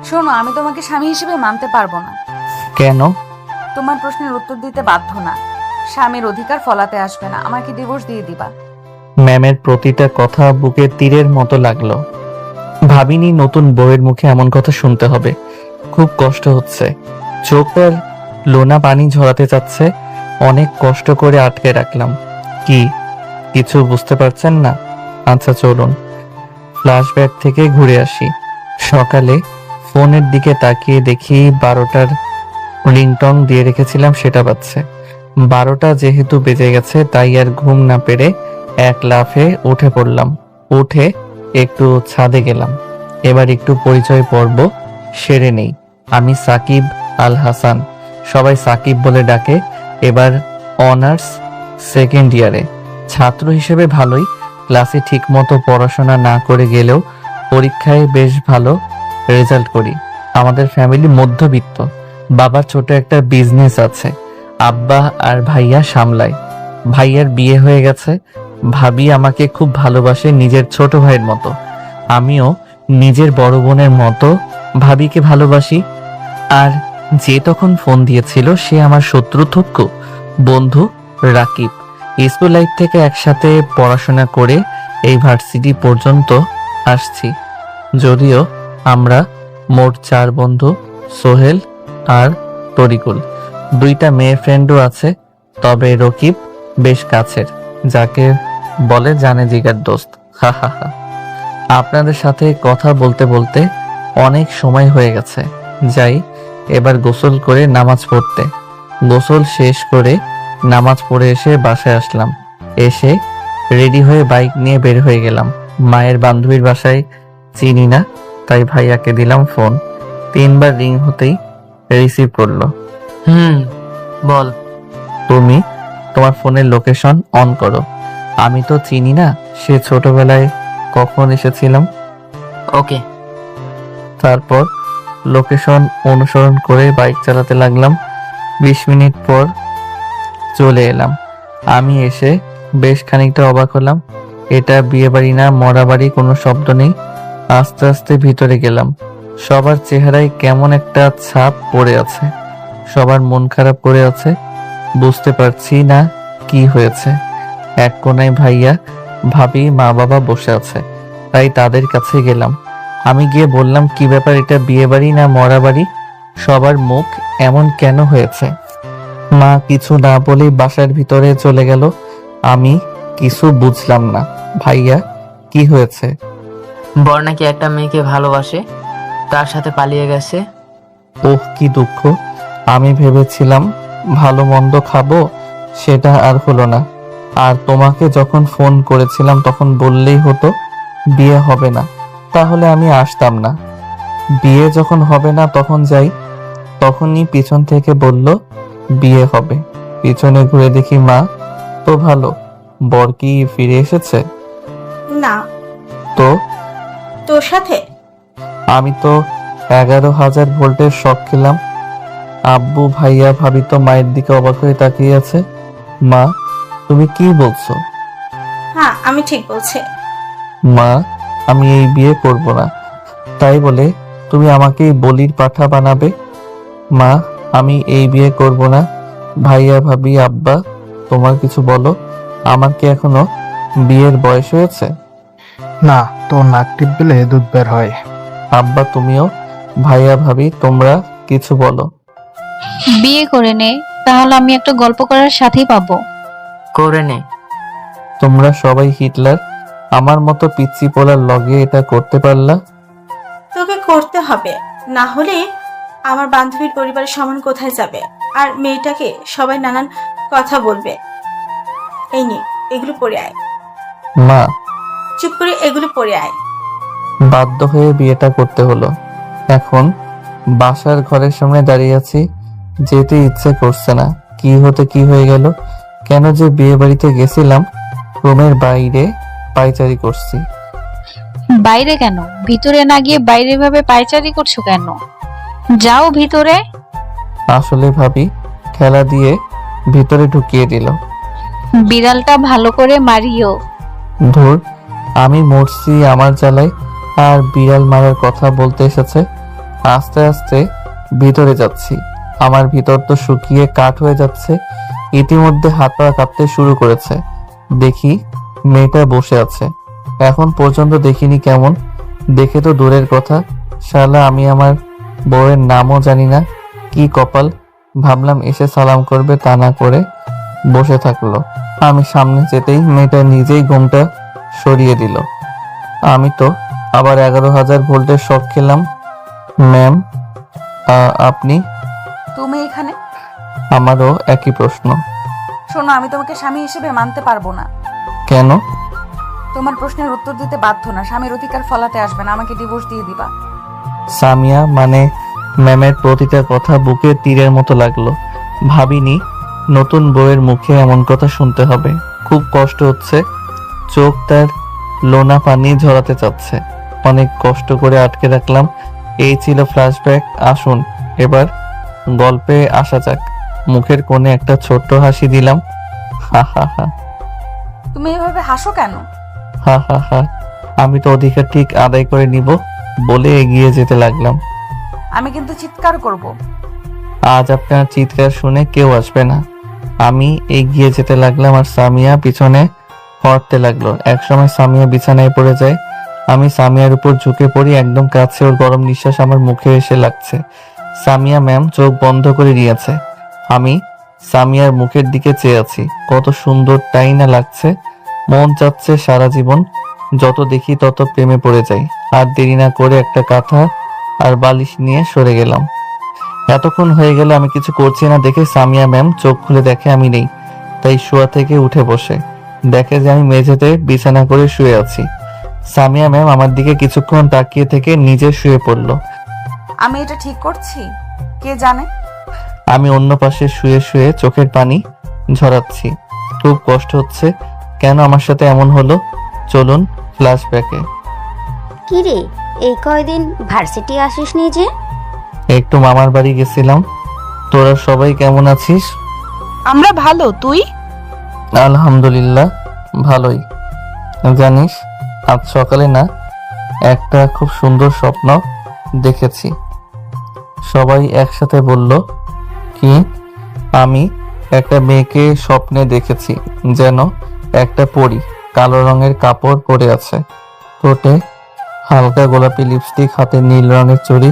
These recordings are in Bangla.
শোনো, আমি তোমাকে স্বামী হিসেবে মানতে পারবো না। কেন? তোমার প্রশ্নের উত্তর দিতে বাধ্য না। স্বামীর অধিকার ফলাতে আসবে না। আমাকে ডিভোর্স দিয়ে দিবা। ম্যামের প্রতিটা কথা বুকে তীরের মতো লাগলো। ভাবিনি নতুন বউয়ের মুখে এমন কথা শুনতে হবে। খুব কষ্ট হচ্ছে। চোখের লোনা পানি ঝরাতে চাচ্ছে। অনেক কষ্ট করে আটকে রাখলাম। কি কিছু বুঝতে পারছেন না? আচ্ছা চলুন ফ্ল্যাশব্যাক থেকে ঘুরে আসি। সকালে ফোনের দিকে তাকিয়ে দেখি 12টার রিংটং দিয়ে রেখেছিলাম সেটা বাজছে। 12টা যেহেতু বেজে গেছে তাই আর ঘুম না পেরে এক লাফে উঠে পড়লাম। উঠে একটু ছাদে গেলাম। এবার একটু পরিচয় পর্ব সেরে নেই। আমি সাকিব আল হাসান, সবাই সাকিব বলে ডাকে। এবার অনার্স সেকেন্ড ইয়ারে। ছাত্র হিসেবে ভালোই, ক্লাসে ঠিকমতো পড়াশোনা না করে গেলেও পরীক্ষায় বেশ ভালো রেজাল্ট করি। আমাদের ফ্যামিলি মধ্যবিত্ত। বাবার ছোট একটা বিজনেস আছে, আব্বা আর ভাইয়া সামলায়। ভাইয়ার বিয়ে হয়ে গেছে। ভাবি আমাকে খুব ভালোবাসে, নিজের ছোট ভাইয়ের মতো। আমিও নিজের বড় বোনের মতো ভাবিকে ভালোবাসি। আর যে তখন ফোন দিয়েছিল সে আমার শত্রু থক্কু বন্ধু রাকিব। স্কুল লাইফ থেকে একসাথে পড়াশোনা করে এই ভার্সিটি পর্যন্ত আসছি। যদিও আমরা মোট 4 বন্ধু, সোহেল আর তরিকুল। 2টা মেয়ে ফ্রেন্ডও আছে, তবে রকিব বেশ কাছের, যাকে বলে জানে জিগার দোস্ত। হা হা হা। আপনাদের সাথে কথা বলতে বলতে অনেক সময় হয়ে গেছে। যাই এবার গোসল করে নামাজ পড়তে। গোসল শেষ করে নামাজ পড়ে এসে বাসায় আসলাম। এসে রেডি হয়ে বাইক নিয়ে বের হয়ে গেলাম। মায়ের বান্ধবীর বাসায় চিনি না, তাই ভাইয়াকে দিলাম ফোন। 3বার রিং হতেই রিসিভ করলো। বল। তুমি তোমার ফোনের লোকেশন অন করো। আমি তো চিনি না সে ছোটবেলায় কখন এসেছিলাম। ওকে। তারপর লোকেশন অনুসরণ করে বাইক চালাতে লাগলাম। 20 মিনিট পর চলে এলাম। আমি এসে বেশ খানিকটা অবাক হলাম। এটা বিয়ে বাড়ি না মরা বাড়ি, কোনো শব্দ নেই। আস্তে আস্তে ভিতরে গেলাম। সবার চেহারায় কেমন একটা ছাপ পড়ে আছে। সবার মন খারাপ করে আছে। বুঝতে পারছি না কি হয়েছে। এক কোনায় ভাইয়া ভাবি মা বাবা বসে আছে, তাই তাদের কাছে গেলাম। আমি গিয়ে বললাম, কি ব্যাপার, এটা বিয়ে বাড়ি না মরা বাড়ি? সবার মুখ এমন কেন হয়েছে? মা কিছু না বলেই বাসার ভিতরে চলে গেল। আমি কিছু বুঝলাম না। ভাইয়া কি হয়েছে? বর নাকি একটা মেয়েকে ভালোবাসে, তার সাথে পালিয়ে গেছে। ওহ কি দুঃখ। আমি ভেবেছিলাম ভালো মন্দ খাবো, সেটা আর হলো না। আর তোমাকে যখন ফোন করেছিলাম তখন বললেই হতো বিয়ে হবে না, তাহলে আমি আসতাম না। বিয়ে যখন হবে না তখন যাই। তখনই পিছন থেকে বলল বিয়ে হবে। পিছনে ঘুরে দেখি মা তো ভালো। বর কি ফিরে এসেছে? না। তো তোর সাথে? আমি তো 11,000 ভোল্টের শক খেলাম। আব্বু ভাইয়া ভাবি তো মায়ের দিকে অবাক হয়ে তাকিয়ে আছে। মা তুমি কি বলছো? হ্যাঁ, আমি ঠিক বলছি। মা আমি এই বিয়ে করব না, তাই বলে তুমি আমাকে বলির পাঠা বানাবে? মা আমি এই বিয়ে করব না। ভাইয়া ভাবি আব্বা তোমার কিছু বলো। আমার কি এখনো বিয়ের বয়স হয়েছে? না, তোর নাক টিপলে দুধ বের হয়। আব্বা তুমিও। ভাইয়া ভাবি তোমরা কিছু বলো। বিয়ে করে নে, তাহলে আমি একটা গল্প করার সাথেই পাবো। করে নে। তোমরা সবাই হিটলার। আমার মতো পিচ্চি পোলার লগে এটা করতে পারলা? তোকে করতে হবে, না হলে আমার বান্ধবীর পরিবারের সমান কোথায় যাবে? আর মেয়েটাকে সবাই নানান কথা বলবে। এই নে, এগুলো পরে আয়। মা চুপ করে এগুলো পরে আয়। বাধ্য হয়ে বিয়েটা করতে হলো। এখন বাসার ঘরের সামনে দাঁড়িয়ে আছি, যেতে ইচ্ছে করছে না। কি হতে কি হয়ে গেল? কেন যে বিয়ে বাড়িতে গেছিলাম? রুমের বাইরে পায়চারি করছি। বাইরে কেন? ভিতরে না গিয়ে বাইরে ভাবে পায়চারি করছো কেন? যাও ভিতরে। আসলে ভাবি খেলা দিয়ে ভিতরে ঢুকিয়ে দিল। বিড়ালটা ভালো করে মারিও। ধুর, আমি মরছি আমার জ্বালায়, আর বিড়াল মারার কথা বলতে এসেছে। আস্তে আস্তে ভিতরে যাচ্ছি। আমার ভিতর তো শুকিয়ে কাঠ হয়ে যাচ্ছে। ইতিমধ্যে হাত পা কাঁপতে শুরু করেছে। দেখি মেয়েটা বসে আছে। এখন পর্যন্ত দেখিনি কেমন, দেখে তো দূরের কথা, শালা আমি আমার বউয়ের নামও জানি না। কি কপাল, ভাবলাম এসে সালাম করবে, তা না করে বসে থাকলো। আমি সামনে যেতেই মেয়েটা নিজেই ঘুমটা সরিয়ে দিল। আমি তো আবার 11,000 ভোল্টের শক খেলাম। ম্যাম, আপনি? তুমি এখানে? আমারও একই প্রশ্ন। শোনো, আমি তোমাকে স্বামী হিসেবে মানতে পারবো না। কেন? তোমার প্রশ্নের উত্তর দিতে বাধ্য না। স্বামীর অধিকার ফলাতে আসবে না, আমাকে ডিভোর্স দিয়ে দিবা। সামিয়া মানে ম্যামের প্রতিটা কথা বুকে তীরের মতো লাগলো। ভাবিনি নতুন বউয়ের মুখে এমন কথা শুনতে হবে। খুব কষ্ট হচ্ছে, চোখ তার লোনা পানি ঝরাতে চাচ্ছে। অনেক কষ্ট করে আটকে রাখলাম। এই ছিল ফ্ল্যাশব্যাক। আসুন এবার গল্পে আসা যাক। মুখের কোণে একটা ছোট্ট হাসি দিলাম। হা হা হা তুমি এভাবে হাসো কেন? হা হা হা আমি তো অধিকার ঠিক আদায় করে নিব বলে এগিয়ে যেতে লাগলাম। আমি কিন্তু চিৎকার করব। আজ আপনার চিৎকার শুনে কেউ আসবে না। আমি এগিয়ে যেতে লাগলাম আর সামিয়া পিছনে হটতে লাগলো। একসময় সামিয়া বিছানায় পড়ে যায়। আমি সামিয়ার উপর ঝুঁকে পড়ি একদম কাছে। ওর গরম নিঃশ্বাস আমার মুখে এসে লাগছে। সামিয়া ম্যাম চোখ বন্ধ করে নিয়েছে। আমি সামিয়ার মুখের দিকে চেয়ে আছি। কত সুন্দর তাই না লাগছে। মন চাচ্ছে সারা জীবন যত দেখি তত প্রেমে পড়ে যাই। আর দেরি না করে একটা কাঁথা আর বালিশ নিয়ে সরে গেলাম। এতক্ষণ হয়ে গেল আমি কিছু করছি না দেখে সামিয়া ম্যাম চোখ খুলে দেখে আমি নেই। তাই শোয়া থেকে উঠে বসে দেখে যে আমি মেঝেতে বিছানা করে শুয়ে আছি। সামিয়া ম্যাম আমার দিকে কিছুক্ষণ তাকিয়ে থেকে নিজে শুয়ে পড়ল। আমি এটা ঠিক করছি কে জানে। আমি অন্য পাশে শুয়ে শুয়ে চোখের পানি ঝরাচ্ছি। খুব কষ্ট হচ্ছে। কেন আমার সাথে এমন হলো? চলুন ফ্ল্যাশব্যাকে। কিরে, এই কয়দিন ভার্সিটি আসিসনি যে? একটু মামার বাড়ি গেছিলাম। তোরা সবাই কেমন আছিস? আমরা ভালো, তুই? আলহামদুলিল্লাহ ভালোই। জানিস আজ সকালে না একটা খুব সুন্দর স্বপ্ন দেখেছি। সবাই একসাথে বলল, কি? আমি একটা মেয়েকে স্বপ্নে দেখেছি যেন একটা পরী, কালো রঙের কাপড় পরে আছে, ঠোঁটে হালকা গোলাপি লিপস্টিক, হাতে নীল রঙের চুড়ি,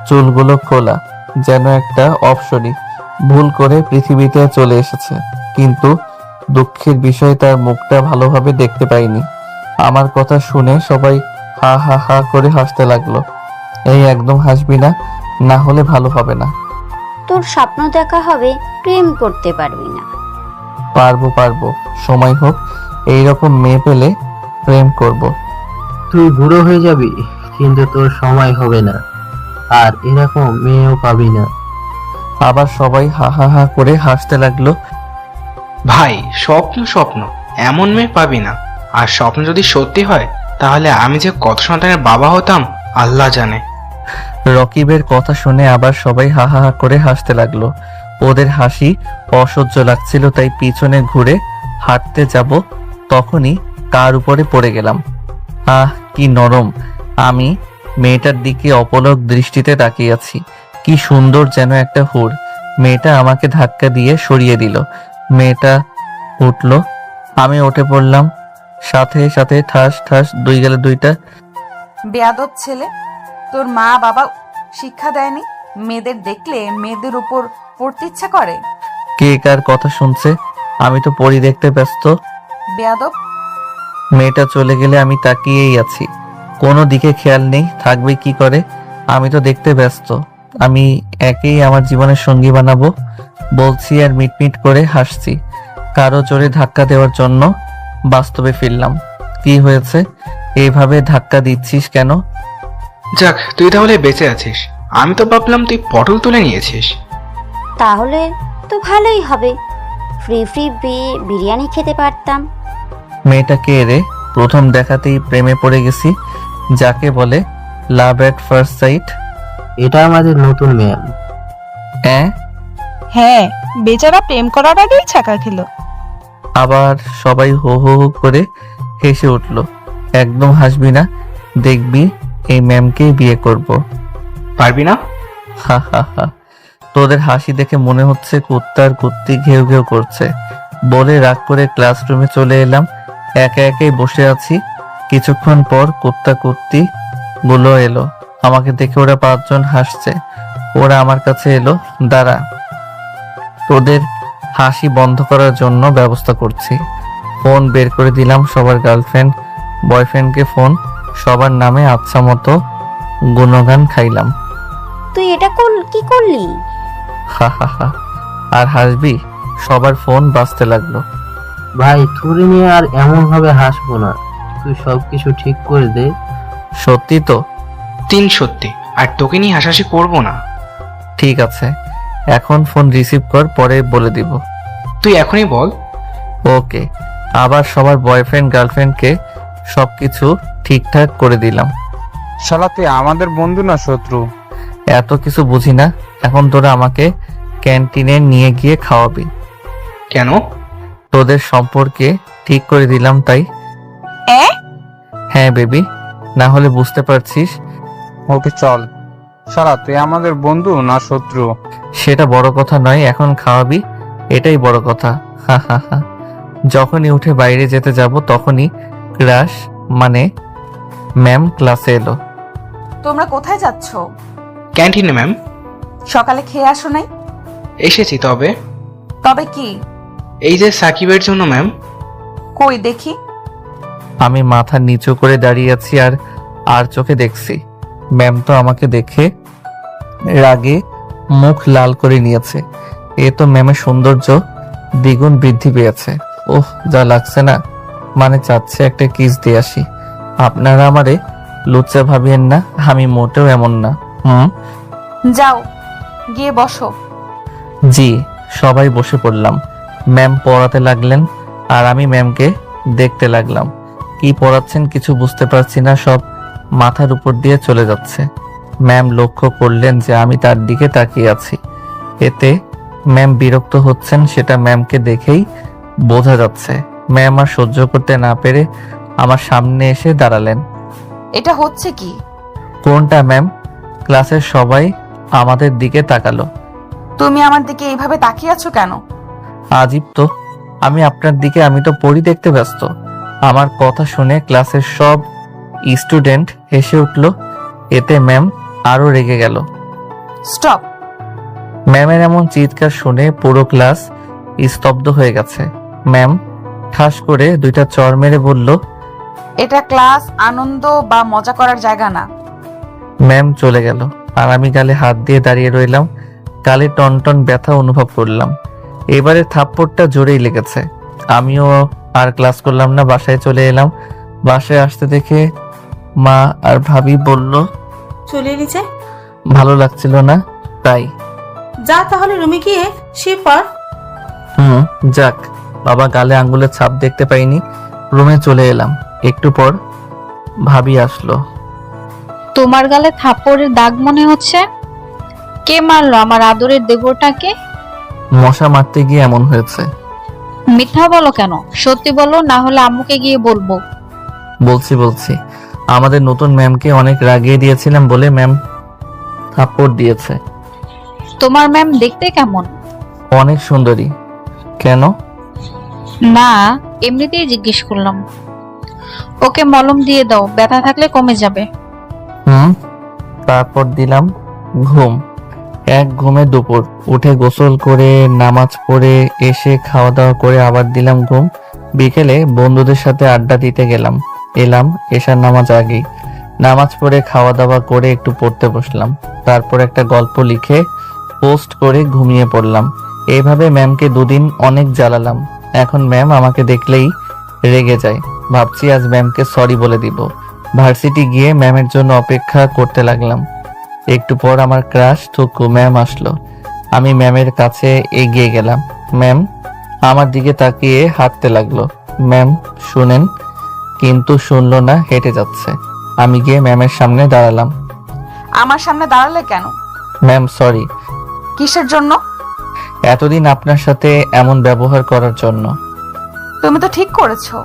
চুলগুলো খোলা যেন একটা অপ্সরী ভুল করে পৃথিবীতে চলে এসেছে। কিন্তু দুঃখের বিষয় তার মুখটা ভালোভাবে দেখতে পাইনি। আমার কথা শুনে সবাই হা হা হা করে হাসতে লাগলো। এই একদম হাসবি না, না হলে ভালো হবে না। তোর স্বপ্ন দেখা হবে, প্রেম করতে পারবি না। পারবো পারবো, সময় হোক। এইরকম মেয়ে পেলে প্রেম করব। তুই বুড়ো হয়ে যাবি কিন্তু তোর সময় হবে না, আর এরকম মেয়েও পাবি না। আবার সবাই হা হা হা করে হাসতে লাগলো। ভাই, স্বপ্ন স্বপ্ন, এমন মেয়ে পাবি না। আর স্বপ্ন যদি সত্যি হয় তাহলে আমি যে কত সন্তানের বাবা হতাম আল্লাহ জানে। রকিবের কথা শুনে আবার সবাই হা হা হা করে হাসতে লাগলো। ওদের হাসি অসহ্য লাগছিল, তাই পিছনে ঘুরে হাঁটতে যাব, তখনই কার উপরে পড়ে গেলাম। আহ কি নরম। আমি মেয়েটার দিকে অপলক দৃষ্টিতে তাকিয়ে আছি। কি সুন্দর, যেন একটা হুর। মেয়েটা আমাকে ধাক্কা দিয়ে সরিয়ে দিল। মেয়েটা উঠলো, আমি উঠে পড়লাম। সাথে সাথে ঠাস ঠাস দুই গেলে দুইটা। বেয়াদব ছেলে, তোর মা বাবা শিক্ষা দেয়নি? মেয়েদের দেখলে মেয়েদের উপর পড়তে ইচ্ছা করে? কে কার কথা শুনছে? আমি তো পরি দেখতে ব্যস্ত। বেয়াদব। মেয়েটা চলে গেলে আমি তাকিয়েই আছি। কোনো দিকে খেয়াল নেই, থাকবে কি করে? আমি তো দেখতে ব্যস্ত। আমি একেই আমার জীবনের সঙ্গী বানাবো বলছি আর মিটমিট করে হাসছি। কারো জোরে ধাক্কা দেওয়ার জন্য বাস্তবে ফিরলাম। কি হয়েছে? এইভাবে ধাক্কা দিচ্ছিস কেন? যাক, তুই তাহলে বেঁচে আছিস। আমি তো ভাবলাম তুই পটল তুলে নিয়েছিস। তাহলে তো ভালোই হবে, ফ্রি ফ্রি বিরিয়ানি খেতে পারতাম। মেয়েটা কে রে? প্রথম দেখাতেই প্রেমে পড়ে গেছি, যাকে বলে লাভ এট ফার্স্ট সাইট। এটা আমাদের নতুন ম্যাম। হ্যাঁ, বেচারা প্রেম করার আগেই ছাকা খেলো। আবার সবাই হো হো হো করে হেসে উঠল। একদম হাসবি না, দেখবি এই ম্যামকেই বিয়ে করব। পারবি না? হা হা হা, তোদের হাসি দেখে মনে হচ্ছে কুত্তার কুত্তি ঘেউ ঘেউ করছে বলে রাগ করে ক্লাসরুমে চলে এলাম। একা একাই বসে আছি। কিছুক্ষণ পর কুত্তা কুত্তি গুলো এলো। আমাকে দেখে ওরা 5 জন হাসছে। ওরা আমার কাছে এলো। দাঁড়া, তোদের হাসি বন্ধ করার জন্য ব্যবস্থা করছি। ফোন বের করে দিলাম। সবার গার্লফ্রেন্ড বয়ফ্রেন্ডকে ফোন, সবার নামে আচ্ছা মতো গুণগান খাইলাম। তুই এটা কি করলি? হা হা হা, আর হাসবি? সবার ফোন বাজতে লাগলো। ভাই থুরি নিয়ে আর এমন ভাবে হাসবো না, তুই সবকিছু ঠিক করে দে। সত্যি তো? 3 সত্যি, আর তোকে নিয়ে হাসাহাসি করবো না। ঠিক আছে, এখন ফোন রিসিভ কর, পরে বলে দিব। তুই এখনই বল। ওকে। আবার সবার বয়ফ্রেন্ড গার্লফ্রেন্ডকে সবকিছু ঠিকঠাক করে দিলাম। শালা তুই আমাদের বন্ধু না শত্রু? এত কিছু বুঝি না। এখন তোরা আমাকে ক্যান্টিনে নিয়ে গিয়ে খাওয়াবি। কেন? তোদের সম্পর্কে ঠিক করে দিলাম তাই। হ্যাঁ বেবি, না হলে বুঝতে পারছিস। ওকে চল। শালা তুই আমাদের বন্ধু না শত্রু? সেটা বড় কথা নয়, এখন খাওয়াবি, এটাই বড় কথা। হা হা হা। যখনই উঠে বাইরে যেতে যাব তখনই ক্রাশ মানে ম্যাম ক্লাসে এলো। তোমরা কোথায় যাচ্ছ? ক্যান্টিনে ম্যাম। সকালে খেয়ে আসো নাই? এসেছি, তবে তবে কি? এই যে সাকিবের জন্য ম্যাম। কই দেখি। আমি মাথা নিচু করে দাঁড়িয়ে আছি আর চোখে দেখছি ম্যাম তো আমাকে দেখে রাগে মুখ লাল করে নিয়েছে। এ তো ম্যামের সৌন্দর্য দ্বিগুণ বৃদ্ধি পেয়েছে। ওহ, যা লাগছে না, মানে চাচ্ছে একটা কিস দিয়ে আসি। আপনারা আমারে লুচ্চা ভাবিয়েন না, আমি মোটেও এমন না। যাও, গিয়ে বসো। জি। সবাই বসে পড়লাম। ম্যাম পড়াতে লাগলেন আর আমি ম্যামকে দেখতে লাগলাম। কি পড়াচ্ছেন কিছু বুঝতে পারছি না, সব মাথার উপর দিয়ে চলে যাচ্ছে। ম্যাম লক্ষ্য করলেন যে আমি তার দিকে তাকিয়ে আছি। এতে ম্যাম বিরক্ত হচ্ছেন সেটা ম্যামকে দেখেই বোঝা যাচ্ছে। ম্যাম আর সহ্য করতে না পেরে আমার সামনে এসে দাঁড়ালেন। এটা হচ্ছে কি? কোনটা ম্যাম? ক্লাসের সবাই আমাদের দিকে তাকালো। তুমি আমার দিকে এইভাবে তাকিয়ে আছো কেন? আজীব তো, আমি আপনার দিকে, আমি তো পড়ি দেখতে ব্যস্ত। আমার কথা শুনে ক্লাসের সব স্টুডেন্ট হেসে উঠল। এতে ম্যাম আরো রেগে গেল। স্টপ। ম্যামের এমন চিৎকার শুনে পুরো ক্লাস স্তব্ধ হয়ে গেছে। ম্যাম ঠাস করে 2টা চড় মেরে বলল, এটা ক্লাস আনন্দ বা মজা করার জায়গা না। ম্যাম চলে গেল আর আমি গালে হাত দিয়ে দাঁড়িয়ে রইলাম। গালে টনটন ব্যথা অনুভব করলাম। এবারে থাপ্পড়টা জোরেই লেগেছে। আমিও আর ক্লাস করলাম না, বাসায় চলে এলাম। বাসায় আসতে দেখে মা আর ভাবি বলল, চলে এলি যে? ভালো লাগছিল না তাই। যা তাহলে রুমে গিয়ে শুয়ে পড়। যাক বাবা, গালে আঙ্গুলের ছাপ দেখতে পাইনি। রুমে চলে এলাম। একটু পর ভাবি আসলো। তোমার গালে থাপ্পড়ের দাগ মনে হচ্ছে। কে মারলো আমার আদরের দেবরটাকে? মশা মারতে গিয়ে এমন হয়েছে। মিথ্যা বলো কেন? সত্যি বলো, না হলে আম্মুকে গিয়ে বলবো। বলছি আমাদের নতুন ম্যামকে অনেক রাগিয়ে দিয়েছিলাম বলে ম্যাম থাপ্পড় দিয়েছে। তোমার ম্যাম দেখতে কেমন? অনেক সুন্দরী। কেন? না, এমনিতেই জিজ্ঞেস করলাম। ওকে মলম দিয়ে দাও, ব্যথা থাকলে কমে যাবে। তারপর দিলাম ঘুম। এক ঘুমে দুপুর। উঠে গোসল করে নামাজ পড়ে এসে খাওয়া দাওয়া করে আবার দিলাম ঘুম। বিকেলে বন্ধুদের সাথে আড্ডা দিতে গেলাম। এলাম এশার নামাজ আগেই। নামাজ পড়ে খাওয়া দাওয়া করে একটু পড়তে বসলাম। তারপর একটা গল্প লিখে পোস্ট করে ঘুমিয়ে পড়লাম। এইভাবে ম্যামকে 2 দিন অনেক জ্বালালাম। এখন ম্যাম আমাকে দেখলেই রেগে যায়। ভাবছি আজ ম্যামকে সরি বলে দিব। ভার্সিটি গিয়ে ম্যামের জন্য অপেক্ষা করতে লাগলাম। একটু পর আমার ক্রাশ থুকু ম্যাম আসলো। আমি ম্যামের কাছে এগিয়ে গেলাম। ম্যাম আমার দিকে তাকিয়ে হাঁটতে লাগলো। ম্যাম শুনেন, কিন্তু শুনলো না, হেঁটে যাচ্ছে। আমি গিয়ে ম্যামের সামনে দাঁড়ালাম। আমার সামনে দাঁড়ালে কেন? Ma'am sorry. কিসের জন্য? এতদিন আপনার সাথে এমন ব্যবহার করার জন্য। তুমি তো ঠিক করেছো।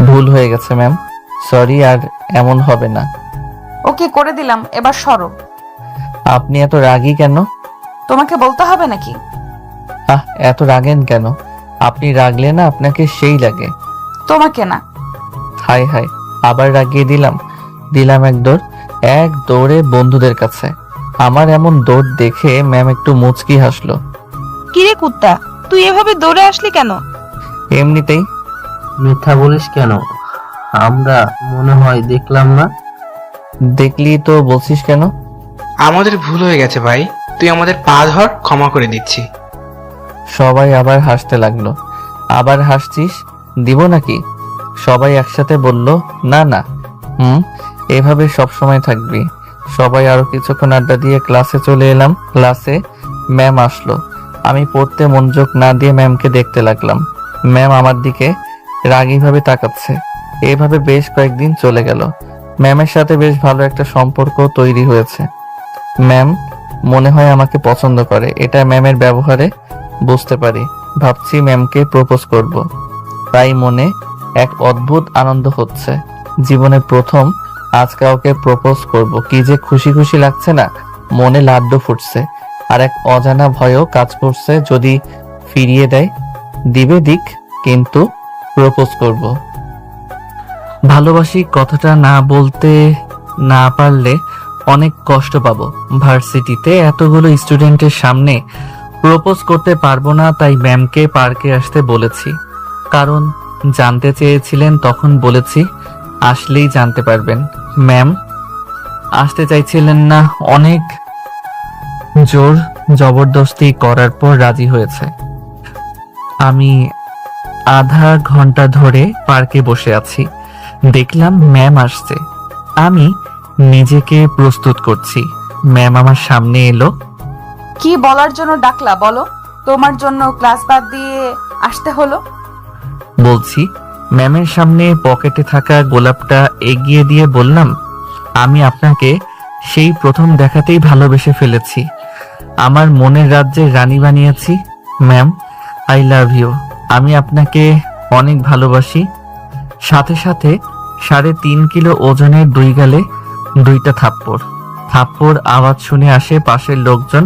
ভুল হয়ে গেছে ম্যাম, সরি, আর এমন হবে না। ওকে করে দিলাম, এবার সরো। আপনি এত রাগী কেন? তোমাকে বলতে হবে নাকি? এত রাগেন কেন? আপনি রাগলে না আপনাকে সেই লাগে। তোমাকে না। হায় হায়, আবার রাগিয়ে দিলাম এক দৌড়ে বন্ধুদের কাছে। আমার এমন দৌড় দেখে ম্যাম একটু মুচকি হাসলো। কিরে কুত্তা, তুই এভাবে দৌড়ে আসলি কেন? এমনিতেই। মিথ্যা বলিস কেন? আমরা মনে হয় দেখলাম না। দেখলি তো বলছিস কেন? আমাদের ভুল হয়ে গেছে ভাই, তুই আমাদের পা ধর, ক্ষমা করে দিচ্ছি। সবাই আবার হাসতে লাগলো। আবার হাসছিস? দিব নাকি? সবাই একসাথে বলল, না না। এভাবে সব সময় থাকবি। সবাই আরো কিছুক্ষণ আড্ডা দিয়ে ক্লাসে চলে এলাম। ক্লাসে ম্যাম আসলো। আমি পড়তে মনোযোগ না দিয়ে ম্যামকে দেখতে লাগলাম। ম্যাম আমার দিকে রাগীভাবে তাকাচ্ছে। এভাবে বেশ কয়েকদিন চলে গেল। ম্যামের সাথে বেশ ভালো একটা সম্পর্ক তৈরি হয়েছে। ম্যাম মনে হয় আমাকে পছন্দ করে, এটা ম্যামের ব্যবহারে বুঝতে পারি। ভাবছি ম্যামকে প্রপোজ করব। তাই মনে এক অদ্ভুত আনন্দ হচ্ছে। জীবনের প্রথম আজ কাউকে প্রপোজ করব। কি যে খুশি খুশি লাগছে না, মনে লাড্ডু ফুটছে। আর এক অজানা ভয়ও কাজ করছে, যদি ফিরিয়ে দেয় দিবে দিক, কিন্তু প্রপোজ করব। ভালোবাসি কথাটা না বলতে না পারলে অনেক কষ্ট পাবো। ভার্সিটিতে এতগুলো স্টুডেন্টের সামনে প্রপোজ করতে পারবো না, তাই ম্যামকে পার্কে আসতে বলেছি। কারণ জানতে চেয়েছিলেন, তখন বলেছি আসলেই জানতে পারবেন। ম্যাম আসতে চাইছিলেন না, অনেক জোর জবরদস্তি করার পর রাজি হয়েছে। আমি আধা ঘন্টা ধরে পার্কে বসে আছি। দেখলাম ম্যাম আসছে। আমি নিজেকে প্রস্তুত করছি। ম্যাম আমার সামনে এলো। কি বলার জন্য ডাকলা বলো? তোমার জন্য ক্লাস বাদ দিয়ে আসতে হলো। বলছি, ম্যামের সামনে পকেটে থাকা গোলাপটা এগিয়ে দিয়ে বললাম, আমি আপনাকে সেই প্রথম দেখাতেই ভালোবেসে ফেলেছি। আমার মনের রাজ্যের রানী বানিয়েছি। Ma'am, I love you. আমি আপনাকে অনেক ভালোবাসি। সাথে সাথে 3.5 কিলো ওজনের 2 গালে 2টা থাপ্পড় আওয়াজ শুনে আসে পাশের লোকজন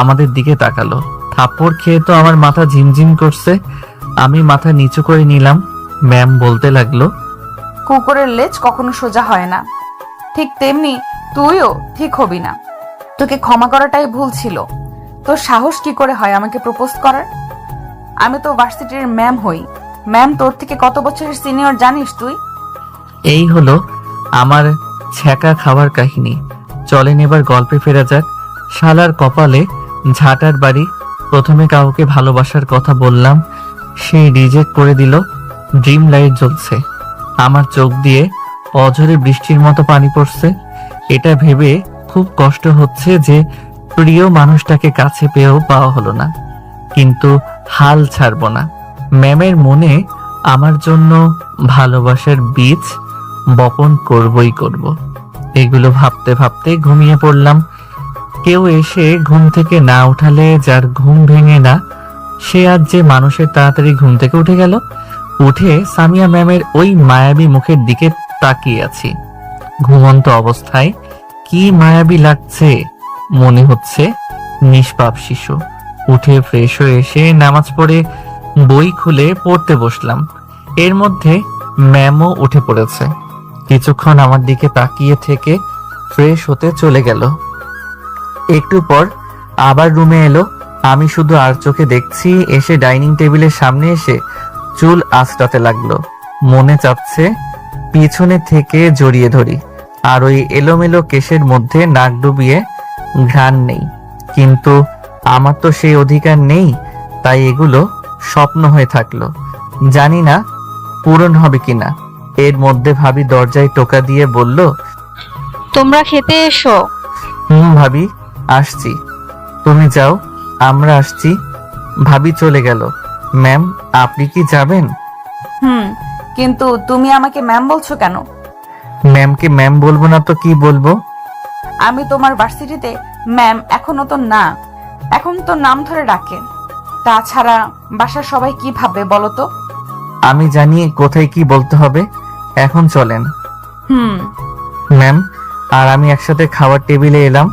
আমাদের দিকে তাকালো। থাপ্পড় খেয়ে তো আমার মাথা ঝিমঝিম করছে। আমি মাথা নিচু করে নিলাম। ম্যাম বলতে লাগলো, কুকুরের লেজ কখনো সোজা হয় না, ঠিক তেমনি তুইও ঠিক হবি না। তোকে ক্ষমা করাটাই ভুল ছিল। তোর সাহস কি করে হয় আমাকে প্রপোজ করার? আমি তো ভার্সিটির ম্যাম হই। ম্যাম তোর থেকে কত বছরের সিনিয়র জানিস তুই? এই হলো আমার ছ্যাঁকা খাওয়ার কাহিনী। চলেন এবার গল্পে ফেরা যাক। শালার কপালে ঝাঁটার বাড়ি। প্রথমে কাউকে ভালোবাসার কথা বললাম, সে রিজেক্ট করে দিল। ড্রিম লাইট জ্বলছে, আমার চোখ দিয়ে অঝরে বৃষ্টির মতো পানি পড়ছে। এটা ভেবে খুব কষ্ট হচ্ছে যে প্রিয় মানুষটাকে কাছে পেয়েও পাওয়া হলো না, কিন্তু হাল ছাড়বো না। ম্যামের মনে আমার জন্য ভালোবাসার বীজ বপন করবই করব। এগুলো ভাবতে ভাবতে ঘুমিয়ে পড়লাম। কেউ এসে ঘুম থেকে না উঠালে যার ঘুম ভেঙে না, সে আজ যে মানুষের তাড়াতাড়ি ঘুম থেকে উঠে গেল। উঠে সামিয়া ম্যামের ওই মায়াবী মুখের দিকে তাকিয়ে আছি। ঘুমন্ত অবস্থায় কি মায়াবী লাগছে, মনে হচ্ছে নিষ্পাপ শিশু। উঠে ফ্রেশ হয়ে এসে নামাজ পড়ে বই খুলে পড়তে বসলাম। এর মধ্যে ম্যামও উঠে পড়েছে। কিছুক্ষণ আমার দিকে তাকিয়ে থেকে ফ্রেশ হতে চলে গেল। একটু পর আবার রুমে এলো। আমি শুধু আর চোখে দেখছি। এসে ডাইনিং টেবিলের সামনে এসে চুল আঁচড়াতে লাগলো। মনে চাচ্ছে পিছনে থেকে জড়িয়ে ধরি, আর ওই এলোমেলো কেশের মধ্যে নাক ডুবিয়ে ঘ্রাণ নেই। কিন্তু আমার তো সেই অধিকার নেই, তাই এগুলো স্বপ্ন হয়ে থাকলো। জানি না পূরণ হবে কিনা। এর মধ্যে ভাবি দরজায় টোকা দিয়ে বলল, তোমরা খেতে এসো। ভাবি আসছি, তুমি যাও, আমরা আসছি। ভাবি চলে গেল। ম্যাম, আপনি কি যাবেন? কিন্তু তুমি আমাকে ম্যাম বলছো কেন? ম্যামকে ম্যাম বলবো না তো কি বলবো? আমি তোমার ভার্সিটিতে ম্যাম এখনো তো না, এখন তো নাম ধরে ডাকে। তাছাড়া বাসার সবাই কি ভাববে বলো তো? আমি জানি কোথায় কি বলতে হবে। এখন চলেন। ম্যাম আর আমি একসাথে খাওয়ার টেবিলে এলাম।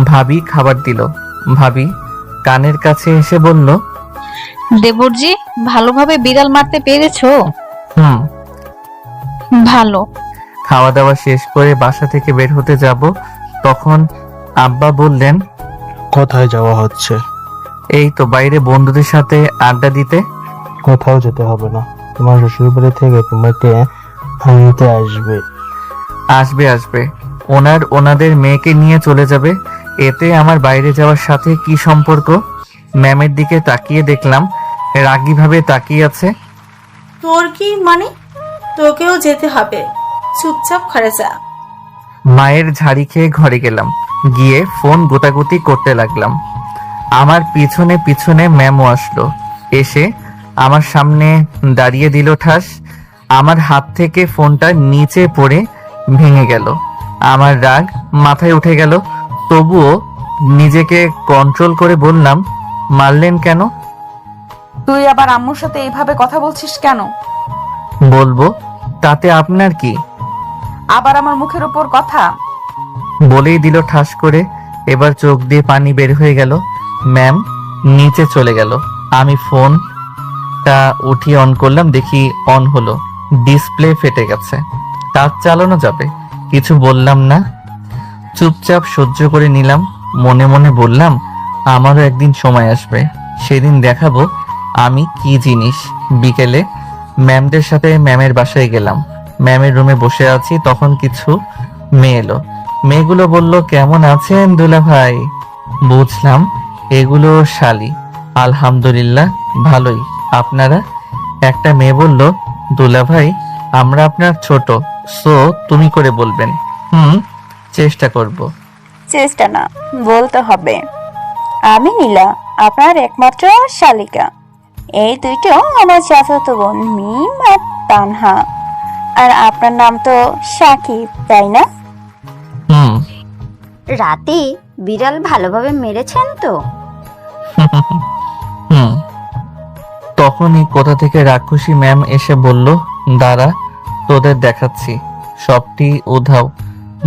ভাবি খাবার দিল। ভাবি কানের কাছে এসে বলল, দেবরজি ভালোভাবে বিড়াল মারতে পেরেছো? হুম। ভালো। খাওয়া দাওয়া শেষ করে বাসা থেকে বের হতে যাব, তখন আব্বা বললেন, কোথায় যাওয়া হচ্ছে? এই তো বাইরে বন্ধুদের সাথে আড্ডা দিতে। কোথাও যেতে হবে না, তোমার শ্বশুরবাড়ি থেকে তোমাকে আনতে আসবে। আসবে আসবে, ওনাদের মেয়েকে নিয়ে চলে যাবে, এতে আমার বাইরে যাওয়ার সাথে কি সম্পর্ক? ম্যামের দিকে তাকিয়ে দেখলাম রাগীভাবে তাকিয়ে আছে। তোর কি মানে? তোকেও যেতে হবে, চুপচাপ ঘরে যা। মায়ের ঝাড়ি খেয়ে ঘরে গেলাম, গিয়ে ফোন গোটাগুটি করতে লাগলাম। আমার পিছনে পিছনে ম্যামও আসলো, এসে আমার সামনে দাঁড়িয়ে দিল ঠাস। আমার হাত থেকে ফোনটা নিচে পড়ে ভেঙে গেল। আমার রাগ মাথায় উঠে গেল, তবুও নিজেকে কন্ট্রোল করে বললাম, মারলেন কেন? তুই আবার আম্মুর সাথে এইভাবে কথা বলছিস কেন? বলবো, তাতে আপনার কি? আবার আমার মুখের উপর কথা? বলেই দিল ঠাস করে। এবার চোখ দিয়ে পানি বের হয়ে গেল। ম্যাম নিচে চলে গেল। আমি ফোনটা উঠিয়ে অন করলাম, দেখি অন হলো, ডিসপ্লে ফেটে গেছে। টাচ চালানো যাবে, কিছু বললাম না, চুপচাপ সহ্য করে নিলাম। মনে মনে বললাম, আমারও একদিন সময় আসবে, সেদিন দেখাবো আমি কি জিনিস। বিকেলে ম্যামদের সাথে ম্যামের বাসায় গেলাম। ম্যামের রুমে বসে আছি, তখন কিছু মেয়ে এলো। মেয়েগুলো বলল, কেমন আছেন দুলা ভাই? বুঝলাম এগুলো শালি। আলহামদুলিল্লাহ ভালোই, আপনারা? একটা মেয়ে বলল, দুলা ভাই আমরা আপনার ছোট, সো তুমি করে বলবেন। চেষ্টা করব। চেষ্টা না, বলতে হবে। আমি নীলা, আপনার একমাত্র শালিকা। এই দুইটো আমার চাচাতো বোন, মিম আর তানহা। আর আপনার নাম তো সাকিব, তাই না? হুম। রাতে বিড়াল ভালোভাবে মেরেছেন তো? হুম। তখনই কোথা থেকে রাক্ষসী ম্যাম এসে বলল, দাঁড়া তোদের দেখাচ্ছি। সবটি উধাও।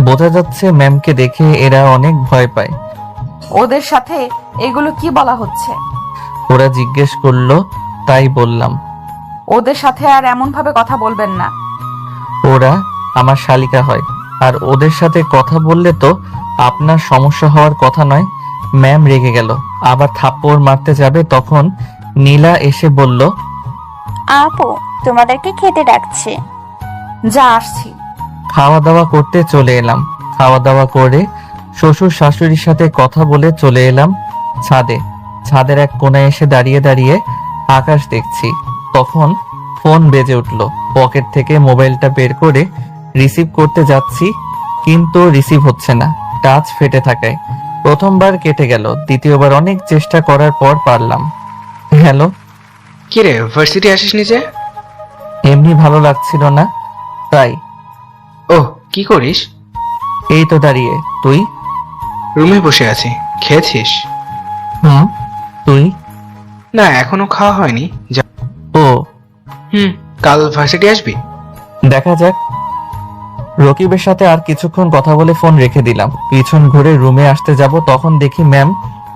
বোঝা যাচ্ছে ম্যামকে দেখে এরা অনেক ভয় পায়। ওদের সাথে এগুলো কি বলা হচ্ছে? ওরা জিজ্ঞেস করলো, তাই বললাম। ওদের সাথে আর এমন ভাবে কথা বলবেন না। ওরা আমার শালিকা হয়, আর ওদের সাথে কথা বললে তো আপনার সমস্যা হওয়ার কথা নয়। ম্যাম রেগে গেল, আবার থাপ্পড় মারতে যাবে, তখন নীলা এসে বলল, আপু তোমাদেরকে খেতে ডাকছে। যা, আসছি। খাওয়া দাওয়া করতে চলে এলাম। খাওয়া দাওয়া করে শ্বশুর শাশুড়ির সাথে কথা বলে চলে এলাম ছাদে। ছাদের এক কোণায় এসে দাঁড়িয়ে দাঁড়িয়ে আকাশ দেখছি। তখন ফোন বেজে উঠল। পকেট থেকে মোবাইলটা বের করে রিসিভ করতে যাচ্ছি, কিন্তু রিসিভ হচ্ছে না, টাচ ফেটে থাকায়। প্রথমবার কেটে গেল, দ্বিতীয়বার অনেক চেষ্টা করার পর পারলাম। হ্যালো। কিরে, ভার্সিটি আসিস নিচে? এমনি ভালো লাগছিল না, তাই। ওহ, কি করিস? এই তো দাঁড়িয়ে। তুই? রুমে বসে আছি। খেয়েছিস? তুই? না, এখনো খাওয়া হয়নি। যা। ও। কাল ভার্সিটি আসবি? দেখা যাক। রকিবের সাথে আর কিছুক্ষণ কথা বলে ফোন রেখে দিলাম। পিছন ঘুরে রুমে আসতে যাব, তখন দেখি ম্যাম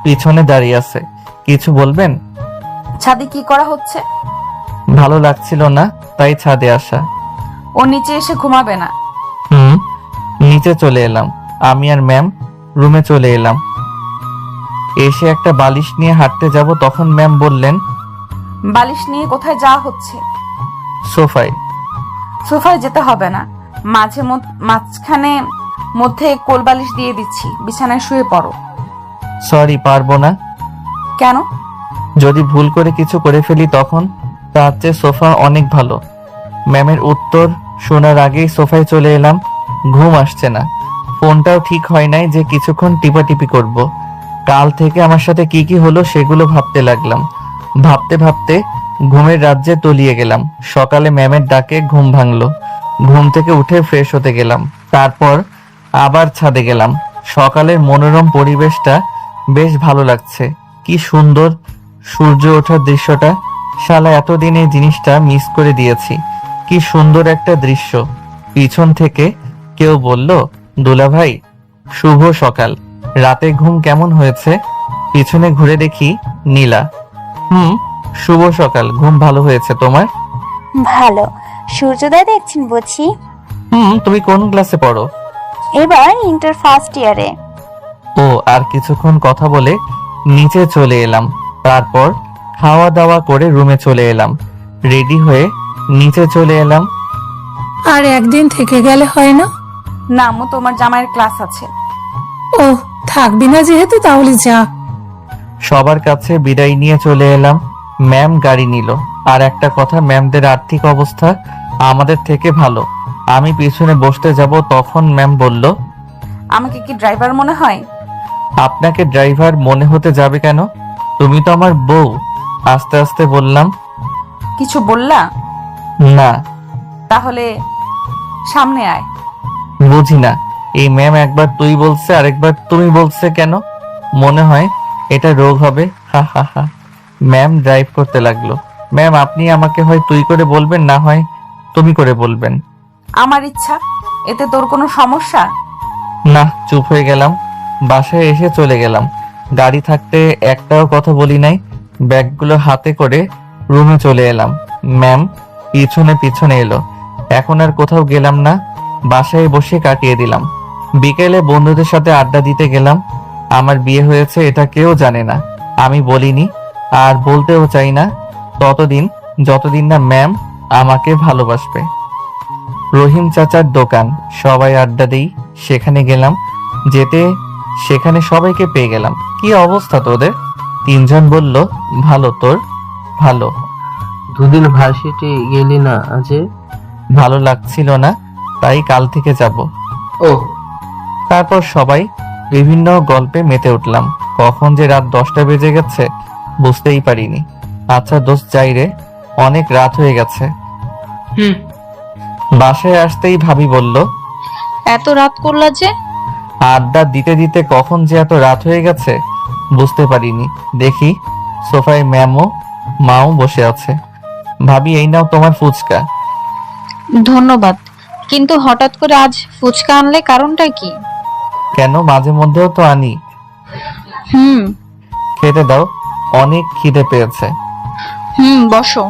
পিছনে দাঁড়িয়ে আছে। কিছু বলবেন? ছাদে কি করা হচ্ছে? ভালো লাগছিল না, তাই ছাদে আসা। ও নিচে এসে ঘুমাবে না? নিচে চলে এলাম। আমি আর ম্যাম রুমে চলে এলাম। এসে একটা বালিশ নিয়ে হাঁটতে যাব, তখন ম্যাম বললেন, বালিশ নিয়ে কোথায় যাওয়া হচ্ছে? সোফায়। সোফায় যেতে হবে না, মাঝখানে মধ্যে কোল বালিশ দিয়ে দিচ্ছি, বিছানায় শুয়ে পড়ো। সরি, পারবো না। কেন? যদি ভুল করে কিছু করে ফেলি তখন? তার চেয়ে সোফা অনেক ভালো। ম্যামের উত্তর শোনার আগেই সোফায় চলে এলাম। ঘুম আসছে না, ফোনটাও ঠিক হয় নাই যে কিছুক্ষণ টিপাটিপি করব। কাল থেকে আমার সাথে কি কি হলো সেগুলো ভাবতে লাগলাম। ভাবতে ভাবতে ঘুমের রাজ্যে তলিয়ে গেলাম। সকালে ম্যামের ডাকে ঘুম ভাঙলো। ঘুম থেকে উঠে ফ্রেশ হতে গেলাম, তারপর আবার ছাদে গেলাম। সকালের মনোরম পরিবেশটা বেশ ভালো লাগছে। কি সুন্দর সূর্য ওঠার দৃশ্যটা। শালা এতদিন এই জিনিসটা মিস করে দিয়েছি। কি সুন্দর একটা দৃশ্য। পিছন থেকে কেউ বলল, দুলা ভাই শুভ সকাল। রাতে ঘুম কেমন হয়েছে? পিছনে ঘুরে দেখি নীলা। শুভ সকাল। ঘুম ভালো হয়েছে তোমার? ভালো। সূর্যোদয় দেখছেন বুঝি? তুমি কোন ক্লাসে পড়ো? এবার ইন্টার ফার্স্ট ইয়ারে। ও, আর কিছুক্ষণ কথা বলে নিচে চলে এলাম। তারপর খাওয়া দাওয়া করে রুমে চলে এলাম। রেডি হয়ে নিচে চলে এলাম। আর একদিন থেকে গেলে হয় না? না আম্মু, তোমার জামাইয়ের ক্লাস আছে। ও, থাকবি না যেহেতু তাহলে যা। সবার কাছে বিদায় নিয়ে চলে এলাম। ম্যাম গাড়ি নিল। আর একটা কথা, ম্যামদের আর্থিক অবস্থা আমাদের থেকে ভালো। আমি পিছনে বসতে যাব, তখন ম্যাম বলল, আমাকে কি ড্রাইভার মনে হয়? আপনাকে ড্রাইভার মনে হতে যাবে কেন? তুমি তো আমার বউ। আস্তে আস্তে বললাম। কিছু বললা? না। তাহলে সামনে আয়। বুঝি না, এই ম্যাম একবার তুই বলছে আর একবার তুমি বলছে কেন? মনে হয় এটা রোগ হবে। হা হা হা। ম্যাম ড্রাইভ করতে লাগলো। ম্যাম, আপনি আমাকে হয় তুই করে বলবেন, না হয় তুমি করে বলবেন। আমার ইচ্ছা। এতে তোর কোনো সমস্যা? না। চুপ হয়ে গেলাম। বাসায় এসে চলে গেলাম। গাড়ি থাকতে একটাও কথা বলি নাই। ব্যাগগুলো হাতে করে রুমে চলে এলাম। ম্যাম পিছনে পিছনে এলো। এখন আর কোথাও গেলাম না, বাসায় বসে কাটিয়ে দিলাম। বিকেলে বন্ধুদের সাথে আড্ডা দিতে গেলাম। আমার বিয়ে হয়েছে এটা কেউ জানে না, আমি বলিনি, আর বলতেও চাই না ততদিন যতদিন না ম্যাম আমাকে ভালোবাসবে। রহিম চাচার দোকান, সবাই আড্ডা দেই, সেখানে গেলাম। যেতে সেখানে সবাইকে পেয়ে গেলাম। কি অবস্থা তোদের? তিনজন বলল, ভালো। তোর? ভালো। দুদিন ভার্সিটি গেলি না আজে? ভালো লাগছিল না, তাই কাল থেকে যাব। ও, তারপর সবাই বিভিন্ন গল্পে মেতে উঠলাম। কখন যে রাত 10টা বেজে গেছে বুঝতেই পারিনি। আচ্ছা দোস্ত, যাই রে, অনেক রাত হয়ে গেছে। হুম। বাসায় আসতেই ভাবি বলল, এত রাত করলা যে? আড্ডা দিতে দিতে কখন যে এত রাত হয়ে গেছে বুঝতে পারিনি। দেখি সোফায় ম্যামও মাও বসে আছে। ভাবি, এই নাও তোমার ফুচকা। ধন্যবাদ, কিন্তু হঠাৎ করে আজ ফুচকা আনলে কারণটা কি? কেন, মাঝে মধ্যেও তো আনি। খেতে দাও, অনেক খিদে পেয়েছে। বসো।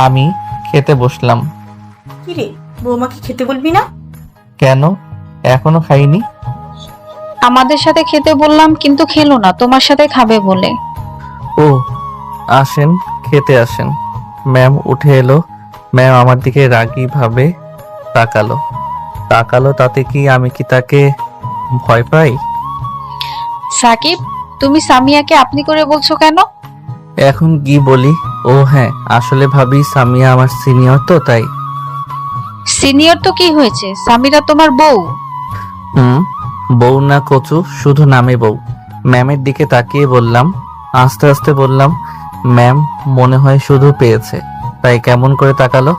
আমি খেতে বসলাম। কিরে, বৌমাকে খেতে বলবি না? কেন, এখনো খাইনি। আমাদের সাথে খেতে বললাম, কিন্তু খেলো না, তোমার সাথে খাবে বলে। ও, আসেন, খেতে আসেন। ম্যাম উঠে এলো। ম্যাম আমার দিকে রাগী ভাবে তাকালো। তাতে কি আমি কি তাকে ভয় পাই? সাকিব, তুমি সামিয়াকে আপনি করে বলছো কেন? এখন কি বলি? ও হ্যাঁ, আসলে ভাবি সামিয়া আমার সিনিয়র তো, তাই। সিনিয়র তো কি হয়েছে, সামিরা তোমার বউ। বউ না কচু, শুধু নামে বউ। ম্যামের দিকে তাকিয়ে বললাম, আস্তে আস্তে বললাম, ম্যাম মনে হয় শুধু পেয়েছে, তাই কেমন করে তাকালো।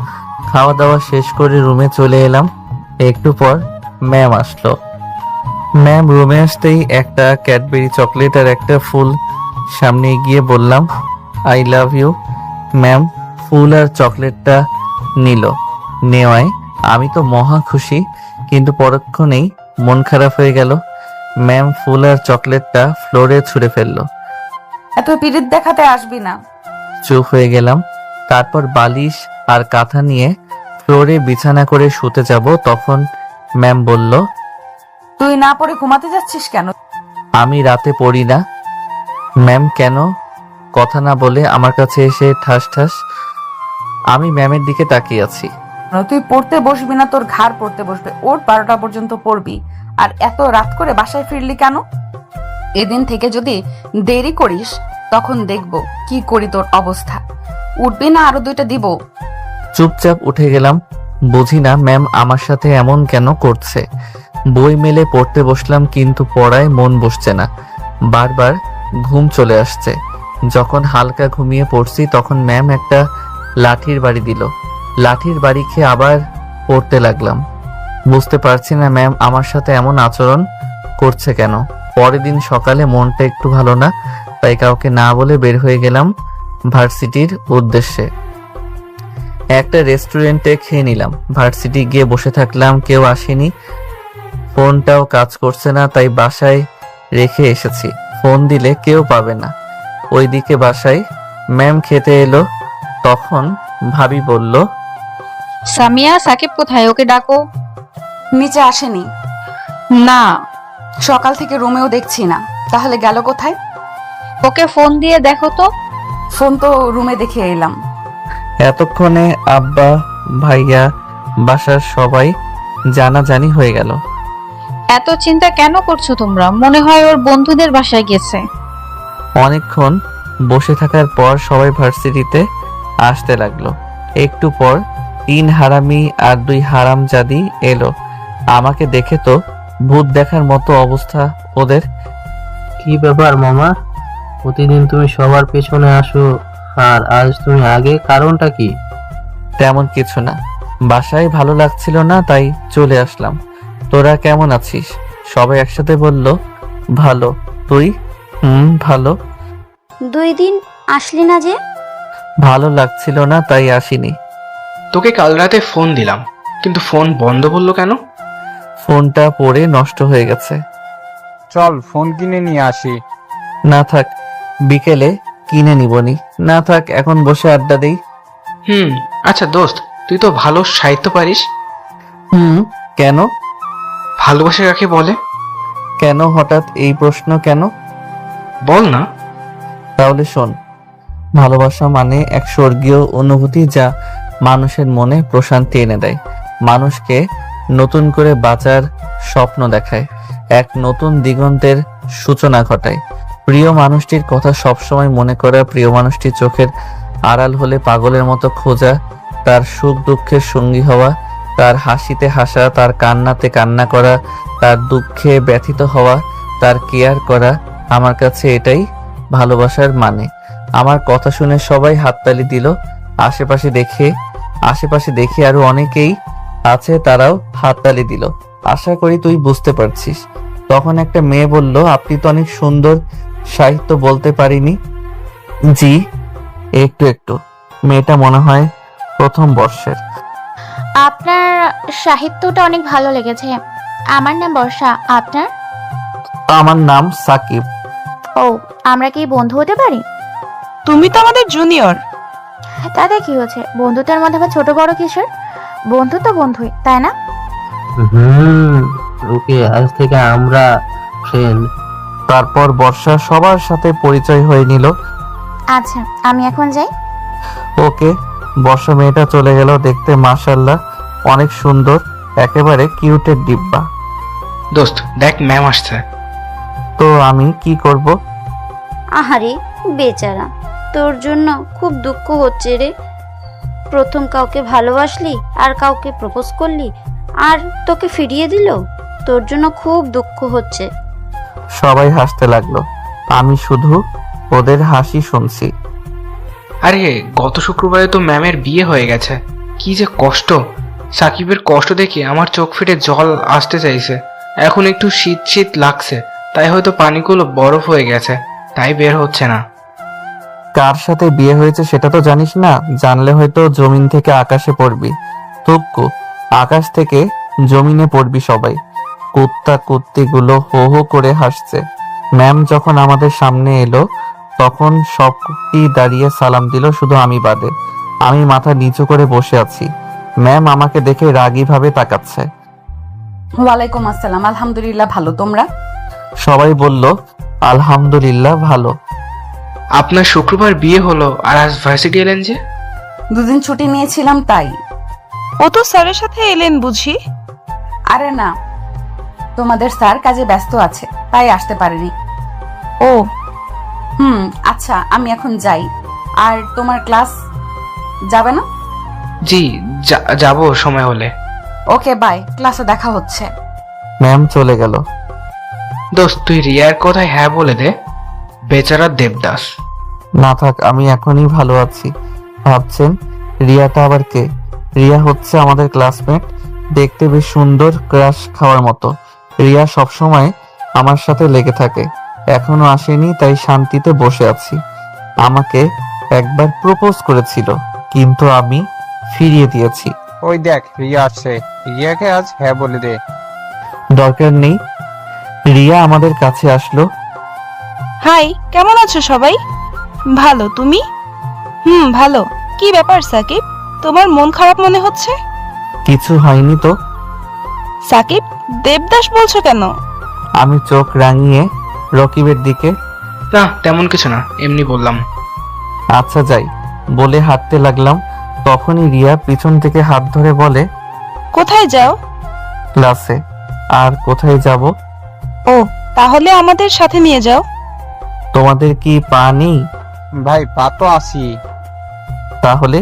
খাওয়া দাওয়া শেষ করে রুমে চলে এলাম। একটু পর ম্যাম আসলো। ম্যাম রুমে আসতেই একটা ক্যাডবেরি চকলেট আর একটা ফুল সামনে গিয়ে বললাম, আই লাভ ইউ। ম্যাম ফুল আর চকলেটটা নিল। নেওয়ায় আমি তো মহা খুশি, কিন্তু পরক্ষণেই মন খারাপ হয়ে গেল। ম্যাম ফুল আর চকলেটটা ফ্লোরে ছুঁড়ে ফেললো। এত পিরিত দেখাতে আসবি না। চুপ হয়ে গেলাম। তারপর বালিশ আর কাঁথা নিয়ে ফ্লোরে বিছানা করে শুতে যাব, তখন ম্যাম বলল, তুই না পড়ে ঘুমাতে যাচ্ছিস কেন? আমি রাতে পড়ি না। ম্যাম কেন? কথা না বলে আমার কাছে এসে ঠাস ঠাস। আমি ম্যামের দিকে তাকিয়ে আছি। তুই পড়তে বসবি না, তোর ঘাড় পড়তে বসবে। ওর 12টা পর্যন্ত পড়বি, আর এত রাত করে বাসায় ফিরলি কেন? এদিন থেকে যদি দেরি করিস তখন দেখব কি করি তোর অবস্থা। উঠবি না আরো 2টা দিব? চুপচাপ উঠে গেলাম। বুঝি না ম্যাম আমার সাথে এমন কেন করছে। বই মেলে পড়তে বসলাম, কিন্তু পড়ায় মন বসছে না। বারবার ঘুম চলে আসছে। যখন হালকা ঘুমিয়ে পড়ছি তখন ম্যাম একটা লাঠির বাড়ি দিল। লাঠির বাড়ি খেয়ে আবার পড়তে লাগলাম। বুঝতে পারছি না ম্যাম আমার সাথে এমন আচরণ করছে কেন। পরের দিন সকালে মনটা একটু ভালো না, তাই কাউকে না বলে বের হয়ে গেলাম ভার্সিটির উদ্দেশ্যে। একটা রেস্টুরেন্টে খেয়ে নিলাম। ভার্সিটি গিয়ে বসে থাকলাম, কেউ আসেনি, ফোনটাও কাজ করছে না, তাই বাসায় রেখে এসেছি, ফোন দিলে কেউ পাবে না। ওইদিকে বাসায় ম্যাম খেতে এলো, তখন ভাবি বলল, সামিয়া, সাকিব কোথায়? ওকে ডাকো। নিচে আসেনি, না, সকাল থেকে রুমেও দেখছি না। তাহলে গেল কোথায়? ওকে ফোন দিয়ে দেখো তো। ফোন তো রুমে দেখে এলাম। এতক্ষণে আব্বা, ভাইয়া, বাসার সবাই জানাজানি হয়ে গেল। এত চিন্তা কেন করছো তোমরা? মনে হয় ওর বন্ধুদের বাসায় গেছে। অনেকক্ষণ বসে থাকার পর সবাই ভার্সিটিতে আসতে লাগলো। একটু পর 3 হারামি আর 2 হারামজাদি এলো। আমাকে দেখে তো ভূত দেখার মতো অবস্থা ওদের। কি ব্যাপার মামা, প্রতিদিন তুমি সবার পেছনে আসো আর আজ তুমি আগে, কারণটা কি? তেমন কিছু না, বাসায় ভালো লাগছিল না তাই চলে আসলাম। তোরা কেমন আছিস? সবাই একসাথে বলল, ভালো। তুই? ভালো। 2 দিন আসলি না যে? ভালো লাগছিল না তাই আসিনি। তোকে কাল রাতে ফোন দিলাম, কিন্তু ফোন বন্ধ বললো কেন? ফোনটা পড়ে নষ্ট হয়ে গেছে। চল ফোন কিনে নিয়ে আসি। না থাক, বিকেলে কিনে নিবনি। না থাক, এখন বসে আড্ডা দেই। আচ্ছা দোস্ত, তুই তো ভালো সাহিত্য পারিস। কেন? ভালোবাসা কাকে বলে? কেন হঠাৎ এই প্রশ্ন কেন? বল না। তাহলে শোন, ভালোবাসা মানে এক স্বর্গীয় অনুভূতি যা মানুষের মনে প্রশান্তি এনে দেয়, মানুষকে নতুন করে বাঁচার স্বপ্ন দেখায়, এক নতুন দিগন্তের সূচনা ঘটায়। প্রিয় মানুষটির কথা সবসময় মনে করা, প্রিয় মানুষটির চোখের আড়াল হলে পাগলের মতো খোঁজা, তার সুখ দুঃখের সঙ্গী হওয়া, তার হাসিতে হাসা, তার কান্নাতে কান্না করা, তার দুঃখে ব্যথিত হওয়া, তার কেয়ার করা। আমার কাছে এটাই ভালোবাসার মানে। আমার কথা শুনে সবাই হাততালি দিল। আশেপাশে দেখে আরো অনেকেই আছে, তারাও হাততালি দিল। আশা করি তুই বুঝতে পারছিস। তখন একটা মেয়ে বলল, আপনি তো অনেক সুন্দর সাহিত্য বলতে পারিনি। জি, একটু। মেয়েটা মনে হয় প্রথম বর্ষের। আপনার সাহিত্যটা অনেক ভালো লেগেছে। আমার নাম বর্ষা, আপনার? আমার নাম সাকিব। ও, আমরা কি বন্ধু হতে পারি? তুমি তো আমাদের জুনিয়র। তাতে কি হয়েছে? বন্ধুত্বের মধ্যে আবার ছোট বড় কিসের? বন্ধু তো বন্ধুই, তাই না? ওকে, আজ থেকে আমরা ফ্রেন্ড। তারপর বর্ষা সবার সাথে পরিচয় হয়ে নিল। আচ্ছা, আমি এখন যাই। ওকে। বর্ষা মেয়েটা চলে গেল। দেখতে মাশাআল্লাহ অনেক সুন্দর, একেবারে কিউটের ডিব্বা। দোস্ত দেখ, ম্যাম আসছে। তো আমি কি করব? আহারে বেচারা, তোর জন্য খুব দুঃখ হচ্ছে রে। প্রথম কাউকে ভালোবাসলি আর কাউকে প্রপোজ করলি, আর তোকে ফিরিয়ে দিল। তোর জন্য খুব দুঃখ হচ্ছে। সবাই হাসতে লাগলো, আমি শুধু ওদের হাসি শুনছি। আরে গত শুক্রবারে তো ম্যামের বিয়ে হয়ে গেছে। কি যে কষ্ট! সাকিবের কষ্ট দেখে আমার চোখ ফেটে জল আসতে চাইছে। এখন একটু শীত শীত লাগছে, তাই হয়তো পানিগুলো বরফ হয়ে গেছে, তাই বের হচ্ছে না। কার সাথে বিয়ে হয়েছে সেটা তো জানিস না? জানলে হয়তো জমিন থেকে আকাশে পড়বি। তুক্কু, আকাশ থেকে জমিনে পড়বি সবাই। কুত্তা কুত্তিগুলো হো হো করে হাসছে। ম্যাম যখন আমাদের সামনে এলো তখন সব কুত্তি দাঁড়িয়ে সালাম দিল, শুধু আমি বাদে। আমি মাথা নিচু করে বসে আছি। ম্যাম আমাকে দেখে রাগী ভাবে তাকাচ্ছে। ওয়ালাইকুম আসসালাম। আলহামদুলিল্লাহ ভালো, তোমরা? সবাই বলল আলহামদুলিল্লাহ ভালো। আপনার শুক্রবার বিয়ে হলো আর আজ ভার্সিটি এলেন যে? 2 দিন ছুটি নিয়েছিলাম তাই। ও তো স্যারের সাথে এলেন বুঝি? আরে না, তোমাদের স্যার কাজে ব্যস্ত আছে তাই আসতে পারেনি। ও আচ্ছা, আমি এখন যাই। আর তোমার ক্লাস যাবে না? জি যাব সময় হলে। ওকে বাই, ক্লাসে দেখা হচ্ছে। ম্যাম চলে গেল। দোস্ত তুই রিয়ার কথায় হ্যাঁ বলে দে। বেচারা দেবদাস। না থাক, আমি এখনই ভালো আছি। ভাবছেন রিয়াটা আবার কে? রিয়া হচ্ছে আমাদের ক্লাসমেট, দেখতে বেশ সুন্দর, ক্রাশ খাওয়ার মতো। রিয়া সবসময় আমার সাথে লেগে থাকে। এখনো আসেনি তাই শান্তিতে বসে আছি। আমাকে একবার প্রপোজ করেছিল কিন্তু আমি ফিরিয়ে দিয়েছি। ওই দেখ রিয়া আসছে, রিয়াকে আজ হ্যাঁ বলে দে। দরকার নেই, রিয়া আমাদের কাছে আসলো। হাই, কেমন আছো সবাই? ভালো, তুমি? ভালো। কি ব্যাপার সাকিব, তোমার মন খারাপ মনে হচ্ছে? কিছু হয়নি তো। সাকিব, দেবদাস বলছো কেন? আমি চোখ রাঙিয়ে রকিবের দিকে। না, তেমন কিছু না, এমনি বললাম। আচ্ছা যাই বলে হাঁটতে লাগলাম। তখনই রিয়া পিছন থেকে হাত ধরে বলে, কোথায় যাও? ক্লাসে। আর কোথায় যাব? ও, তাহলে আমাদের সাথে নিয়ে যাও। তোমাদের কি পা নেই? ভাই পা তো আসি। তাহলে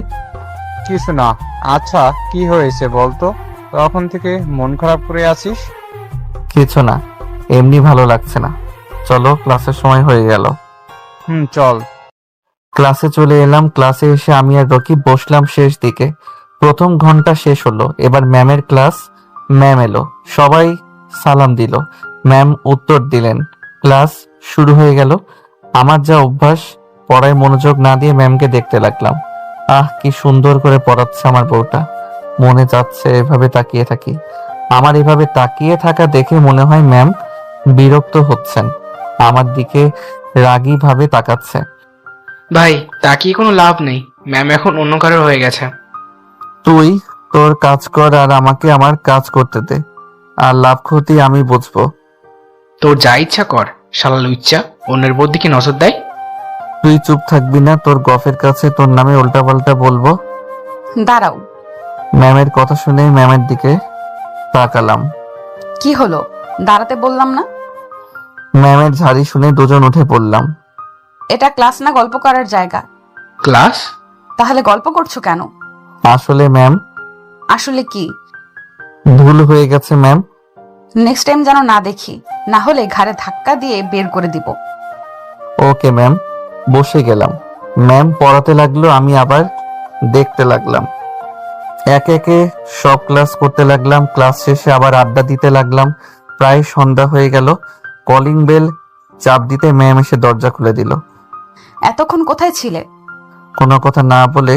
কিছু না। আচ্ছা কি হয়েছে বলতো, তখন থেকে মন খারাপ করে আছিস? কিছু না, এমনি ভালো লাগছে না। চলো, ক্লাসের সময় হয়ে গেল। চল। ক্লাসে চলে এলাম। ক্লাসে এসে আমি আর রকিব বসলাম শেষ দিকে। প্রথম ঘন্টা শেষ হলো, এবার ম্যামের ক্লাস। ম্যাম এলো, সবাই সালাম দিল। ম্যাম উত্তর দিলেন, ক্লাস শুরু হয়ে গেল। আমার যা অভ্যাস, পড়ায় মনোযোগ না দিয়ে ম্যামকে দেখতে লাগলাম। আহ, কি সুন্দর করে পড়াচ্ছে আমার বউটা। মনে যাচ্ছে এভাবে তাকিয়ে থাকি। আমার এভাবে তাকিয়ে থাকা দেখে মনে হয় ম্যাম বিরক্ত হচ্ছেন, আমার দিকে রাগী ভাবে তাকাচ্ছে। ভাই, তাকিয়ে কোনো লাভ নেই, ম্যাম এখন অন্য কারোর হয়ে গেছে। তুই তোর কাজ কর আর আমাকে আমার কাজ করতে দে, আর লাভ ক্ষতি আমি বুঝবো। তোর যা ইচ্ছা কর, শালা লুচ্চা অন্যের বোর দিকে নজর দেয়। তুই চুপ থাকবি না? তোর গফের কাছে তোর নামে উল্টাপাল্টা বলবো। দাঁড়াও। ম্যামের কথা শুনে ম্যামের দিকে তাকালাম। কি হলো? দাঁড়াতে বললাম না? ম্যামের ঝাড়ি শুনে দুজন উঠে পড়লাম। এটা ক্লাস না গল্প করার জায়গা। ক্লাস? তাহলে গল্প করছো কেন? আসলে ম্যাম। আসলে কি? ভুল হয়ে গেছে ম্যাম। নেক্সট টাইম যেন না দেখি, না হলে ঘাড়ে ধাক্কা দিয়ে বের করে দিব। Okay ma'am. বসে গেলাম। ম্যাম পড়াতে লাগলো, আমি আবার দেখতে লাগলাম। একে একে সব ক্লাস করতে লাগলাম। ক্লাস শেষে আবার আড্ডা দিতে লাগলাম। প্রায় সন্ধ্যা হয়ে গেল। কলিং বেল চাপ দিতে ম্যাম এসে দরজা খুলে দিল। এতক্ষণ কোথায় ছিলে? কোনো কথা না বলে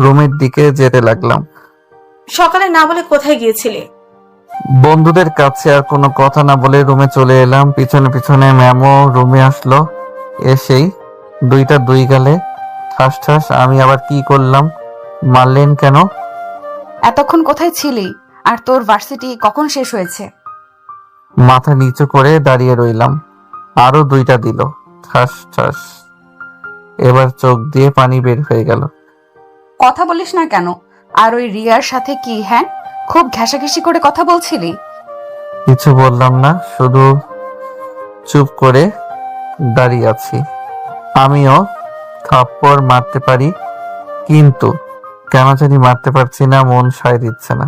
রুমের দিকে যেতে লাগলাম। সকালে না বলে কোথায় গিয়েছিলে? বন্ধুদের কাছে। আর কোনো কথা না বলে রুমে চলে এলাম। পিছনে পিছনে ম্যামও রুমে আসলো। এসেই দুইটা দুই গালে ঠাস ঠাস। আমি আবার কি করলাম? মারলেন কেন? এতক্ষণ কোথায় ছিলি? আর তোর ভার্সিটি কখন শেষ হয়েছে? মাথা নিচু করে দাঁড়িয়ে রইলাম। আরো দুইটা দিল, ঠাস ঠাস। এবার চোখ দিয়ে পানি বের হয়ে গেল। কথা বলিস না কেন? আর ওই রিয়ার সাথে কি? হ্যাঁ, খুব ঘেঁষাঘেঁষি করে কথা বলছিলি। কিছু বললাম না, শুধু চুপ করে দাঁড়িয়ে আছি। আমিও থাপ্পড় মারতে পারি, কিন্তু কেন জানি মারতে পারছি না, মন সায় দিচ্ছে না।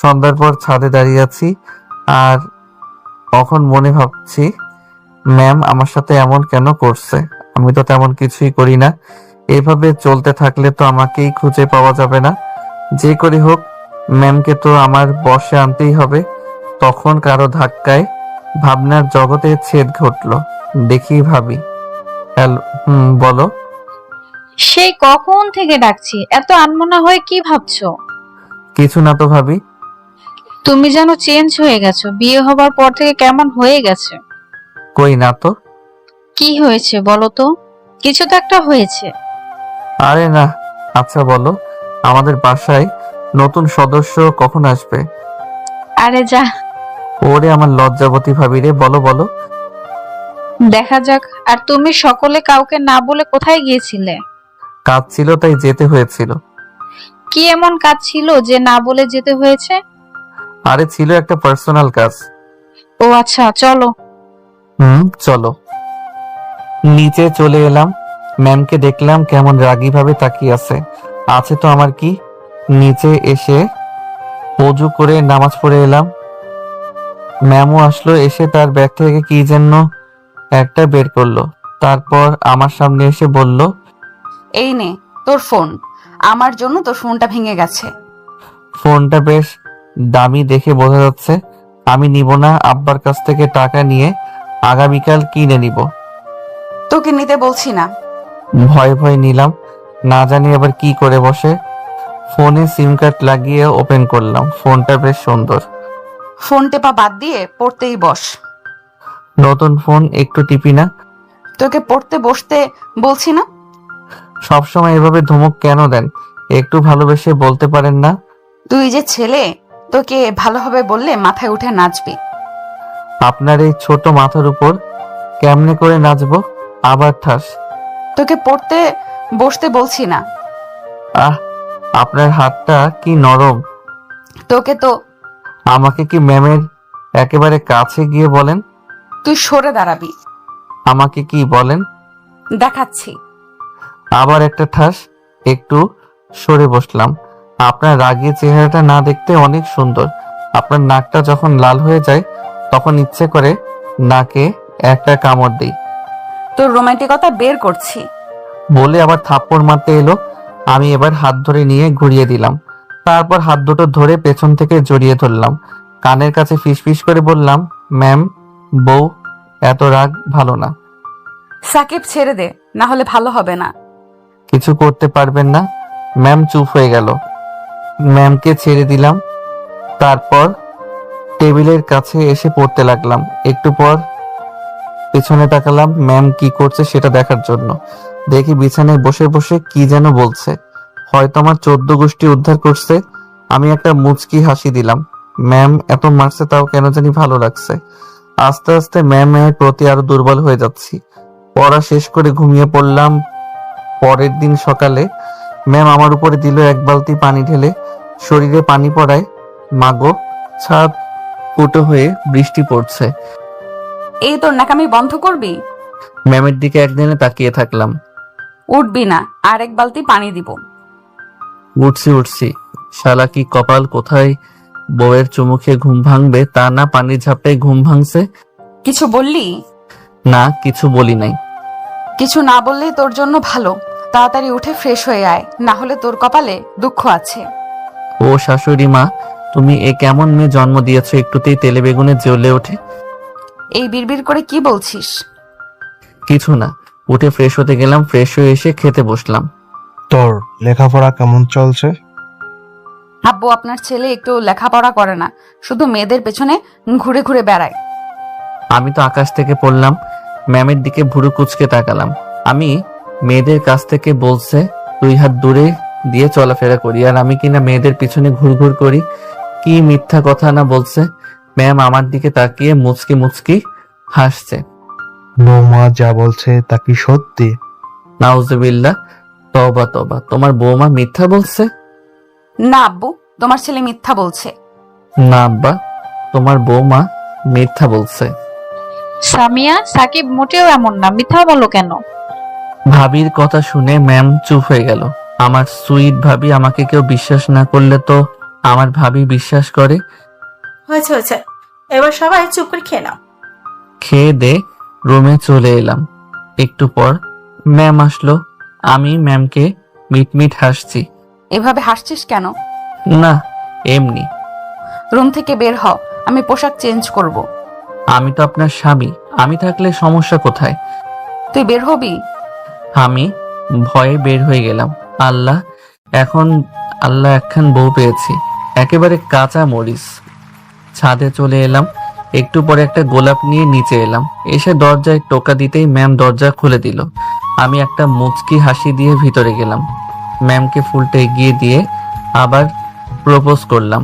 সন্ধ্যার পর ছাদে দাঁড়িয়ে আছি, আর তখন মনে ভাবছি ম্যাম আমার সাথে এমন কেন করছে? আমি তো তেমন কিছুই করি না। এভাবে চলতে থাকলে তো আমাকেই খুঁজে পাওয়া যাবে না। যে করে হোক ম্যামকে তো আমার বশে আনতেই হবে। তখন কারো ধাক্কায় ভাবনার জগতে ছেদ ঘটলো। দেখি ভাবি। হ্যালো, বলো। সেই কখন থেকে ডাকছি, এত আনমনা হয়ে কি ভাবছো? কিছু না তো ভাবি। তুমি যেন চেঞ্জ হয়ে গেছো, বিয়ে হবার পর থেকে কেমন হয়ে গেছে। কই না তো। কি হয়েছে বলো তো? কিছু তো একটা হয়েছে। আরে না। আচ্ছা বলো, আমাদের বাসায় নতুন সদস্য কখন আসবে? আরে যা। ওরে আমার লজ্জাবতী ভাবি রে, বলো বলো। দেখা যাক। আর তুমি সকলে কাউকে না বলে কোথায় গিয়েছিলে? কাজ ছিল তাই যেতে হয়েছিল। কি এমন কাজ ছিল যে না বলে যেতে হয়েছে? আরে ছিল একটা পার্সোনাল কাজ। ও আচ্ছা, চলো। চলো। নিচে চলে এলাম। ম্যামকে দেখলাম কেমন রাগী ভাবে তাকিয়ে আছে তো আমার কি। নিচে এসে অজু করে নামাজ পড়ে এলাম। ম্যামও আসলো। এসে তার ব্যাগ থেকে কি যেন একটা বের করলো। তারপর আমার সামনে এসে বলল, এই নে তোর ফোন। আমার জন্য তোর ফোনটা ভেঙে গেছে। ফোনটা বেশ দামি দেখে বোঝা যাচ্ছে। আমি নিব না, আব্বার কাছ থেকে টাকা নিয়ে আগামীকাল কিনে নিব। তোকে নিতে বলছি না। ভয় ভয় নিলাম, না জানি আবার কি করে বসে। ফোনে সিম কার্ড লাগিয়ে ওপেন করলাম। ফোনটা বেশ সুন্দর। ফোন টেপা বাদ দিয়ে পড়তেই বস। নতুন ফোন একটু টিপি না। তোকে পড়তে বসতে বলছি না? সবসময় এভাবে ধমক কেন দেন? একটু ভালোবেসে বলতে পারেন না? তুই যে ছেলে, তোকে ভালোভাবে বললে মাথায় উঠে নাচবি। আপনার এই ছোট মাথার উপর কেমনে করে নাচবো? আবার ঠাস। তোকে পড়তে বসতে বলছি না। আহ, আপনার হাতটা কি নরম। তোকে তো। আমাকে কি ম্যামের একেবারে কাছে গিয়ে বলেন? তুই সরে দাঁড়াবি। আমাকে কি বলেন? দেখাচ্ছি। আবার একটা ঠাস। একটু সরে বসলাম। আপনার রাগী চেহারাটা না দেখতে অনেক সুন্দর। আপনার নাকটা যখন লাল হয়ে যায় তখন ইচ্ছে করে নাকে একটা কামড় দিই। তোর রোমান্টিকতা বের করছি। বলে আবার থাপ্পড় মারতে এলো। আমি এবার হাত ধরে নিয়ে ঘুরিয়ে দিলাম। তারপর হাত দুটো ধরে পেছন থেকে জড়িয়ে ধরলাম। কানের কাছে ফিসফিস করে বললাম, ম্যাম, বউ এত রাগ ভালো না। সাকিব, ছেড়ে দে, না হলে ভালো হবে না। কিছু করতে পারবেন না? ম্যাম চুপ হয়ে গেল। ম্যামকে ছেড়ে দিলাম। তারপর টেবিলের কাছে এসে পড়তে লাগলাম। একটু পর পেছনে তাকালাম ম্যাম কি করছে সেটা দেখার জন্য। দেখি বিছানায় বসে বসে কি যেন বলছে। হয়তো আমার 14 গোষ্ঠী উদ্ধার করছে। আমি একটা মুচকি হাসি দিলাম। ম্যাম এত মারছে তাও কেন জানি ভালো লাগছে। আস্তে আস্তে ম্যামের প্রতি আরো দুর্বল হয়ে যাচ্ছি। পড়া শেষ করে ঘুমিয়ে পড়লাম। পরের দিন সকালে ম্যাম আমার উপরে দিল এক বালতি পানি ঢেলে। শরীরে পানি পড়ায় মাগো, ছাদ ফুটো হয়ে বৃষ্টি পড়ছে। এই তোর নাকামি বন্ধ করবি? ম্যামের দিকে একদিনে তাকিয়ে থাকলাম। উঠবি না, আর এক বালতি পানি দিব। উঠছি। শালা কি কপাল, কোথায় বউয়ের চুমুকে ঘুম ভাঙবে তা না পানির ঝাপটায় ঘুম ভাঙছে। কিছু বললি? না, কিছু বলি নাই। কিছু না বললেই তোর জন্য ভালো। তাড়াতাড়ি উঠে ফ্রেশ হয়ে আয়, না হলে তোর কপালে দুঃখ আছে। ও শাশুড়ি মা, তুমি এ কেমন মেয়ে জন্ম দিয়েছো একটুতেই তেলে বেগুনে জ্বলে ওঠে। এই বিড়বিড় করে কি বলছিস? কিছু না। উঠে ফ্রেশ হতে গেলাম। ফ্রেশ হয়ে এসে খেতে বসলাম। তোর লেখাপড়া কেমন চলছে? আব্বু, আপনার ছেলে একটু লেখাপড়া করে না, শুধু মেয়েদের পেছনে ঘুরে ঘুরে বেড়ায়। আমি তো আকাশ থেকে পড়লাম। ম্যামের দিকে ভুরু কুচকে তাকালাম। আমি মেয়েদের কাছ থেকে বলছে 2 হাত দূরে দিয়ে চলাফেরা করি, আর আমি কিনা মেয়েদের পিছনে ঘুরঘুর করি। কি মিথ্যা কথা না বলছে। ম্যাম আমার দিকে তাকিয়ে মুচকি মুচকি হাসছে। বৌমা যা বলছে তা কি সত্যি? নাউজুবিল্লাহ, তওবা তওবা, তোমার বৌমা মিথ্যা বলছে? না আব্বু, তোমার ছেলে মিথ্যা বলছে। না আব্বা, তোমার বৌমা মিথ্যা বলছে। সামিয়া, সাকিব মোটেও এমন না, মিথ্যা বলো কেন? ভাবির কথা শুনে ম্যাম চুপ হয়ে গেল। আমার সুইট ভাবি, আমাকে কেউ বিশ্বাস না করলে তো আমার ভাবি বিশ্বাস করে। হয়েছে, এবার সবাই চুপ করে খেয়ে নাও। খেয়ে দে রুমে চলে এলাম। একটু পর ম্যাম আসলো। আমি ম্যামকে মিটমিট হাসছি। এভাবে হাসছিস কেন? না, এমনি। রুম থেকে বের হ, আমি পোশাক চেঞ্জ করব। আমি তো আপনার স্বামী, আমি থাকলে সমস্যা কোথায়? তুই বের হবি? আমি ভয়ে বের হয়ে গেলাম। আল্লাহ একখান বউ পেয়েছি, একেবারে কাঁচা মরিচ। ছাদে চলে এলাম। একটু পরে একটা গোলাপ নিয়ে নিচে এলাম। এসে দরজায় টোকা দিতেই ম্যাম দরজা খুলে দিল। আমি একটা মুচকি হাসি দিয়ে ভিতরে গেলাম। ম্যামকে ফুলটা এগিয়ে দিয়ে আবার প্রপোজ করলাম।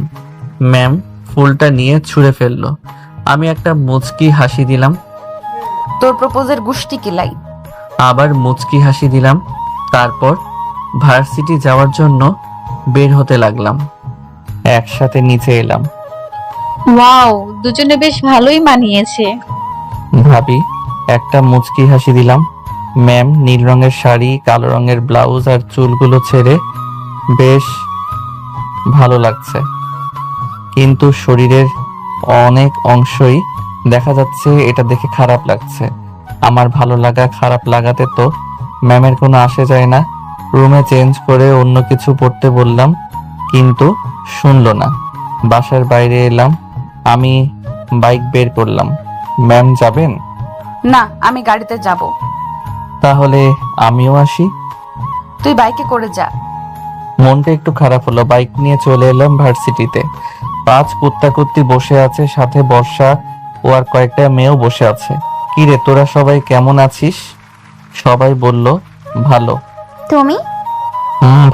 ম্যাম ফুলটা নিয়ে ছুঁড়ে ফেললো। আমি একটা মুচকি হাসি দিলাম। তোর প্রপোজের গুষ্টি কিলাই। আবার মুচকি হাসি দিলাম। তারপর ভার্সিটি যাওয়ার জন্য বের হতে লাগলাম। একসাথে নিচে এলাম। ওয়াও, দুজনে বেশ ভালোই মানিয়েছে। ভাবি একটা মুচকি হাসি দিলাম। ম্যাম নীল রঙের শাড়ি, কালো রঙের ব্লাউজ আর চুলগুলো ছেড়ে বেশ ভালো লাগছে, কিন্তু শরীরের অনেক অংশই দেখা যাচ্ছে। এটা দেখে খারাপ লাগছে। আমার ভালো লাগা খারাপ লাগাতে তো ম্যামের কোনো আসে যায় না। রুমে চেঞ্জ করে অন্য কিছু পড়তে বললাম, কিন্তু শুনলো না। বাসার বাইরে এলাম। আমি বাইক বের করলাম। ম্যাম যাবেন? না, আমি গাড়িতে যাব। তাহলে আমিও আসি। তুই বাইকে করে যা। মনটা একটু খারাপ হলো। বাইক নিয়ে চলে এলাম ভার্সিটিতে। 5 কুত্তাকুত্তি বসে আছে, সাথে বর্ষা ও আর কয়েকটা মেয়েও বসে আছে। কি রে, তোরা সবাই কেমন আছিস? সবাই বলল ভালো। তুমি?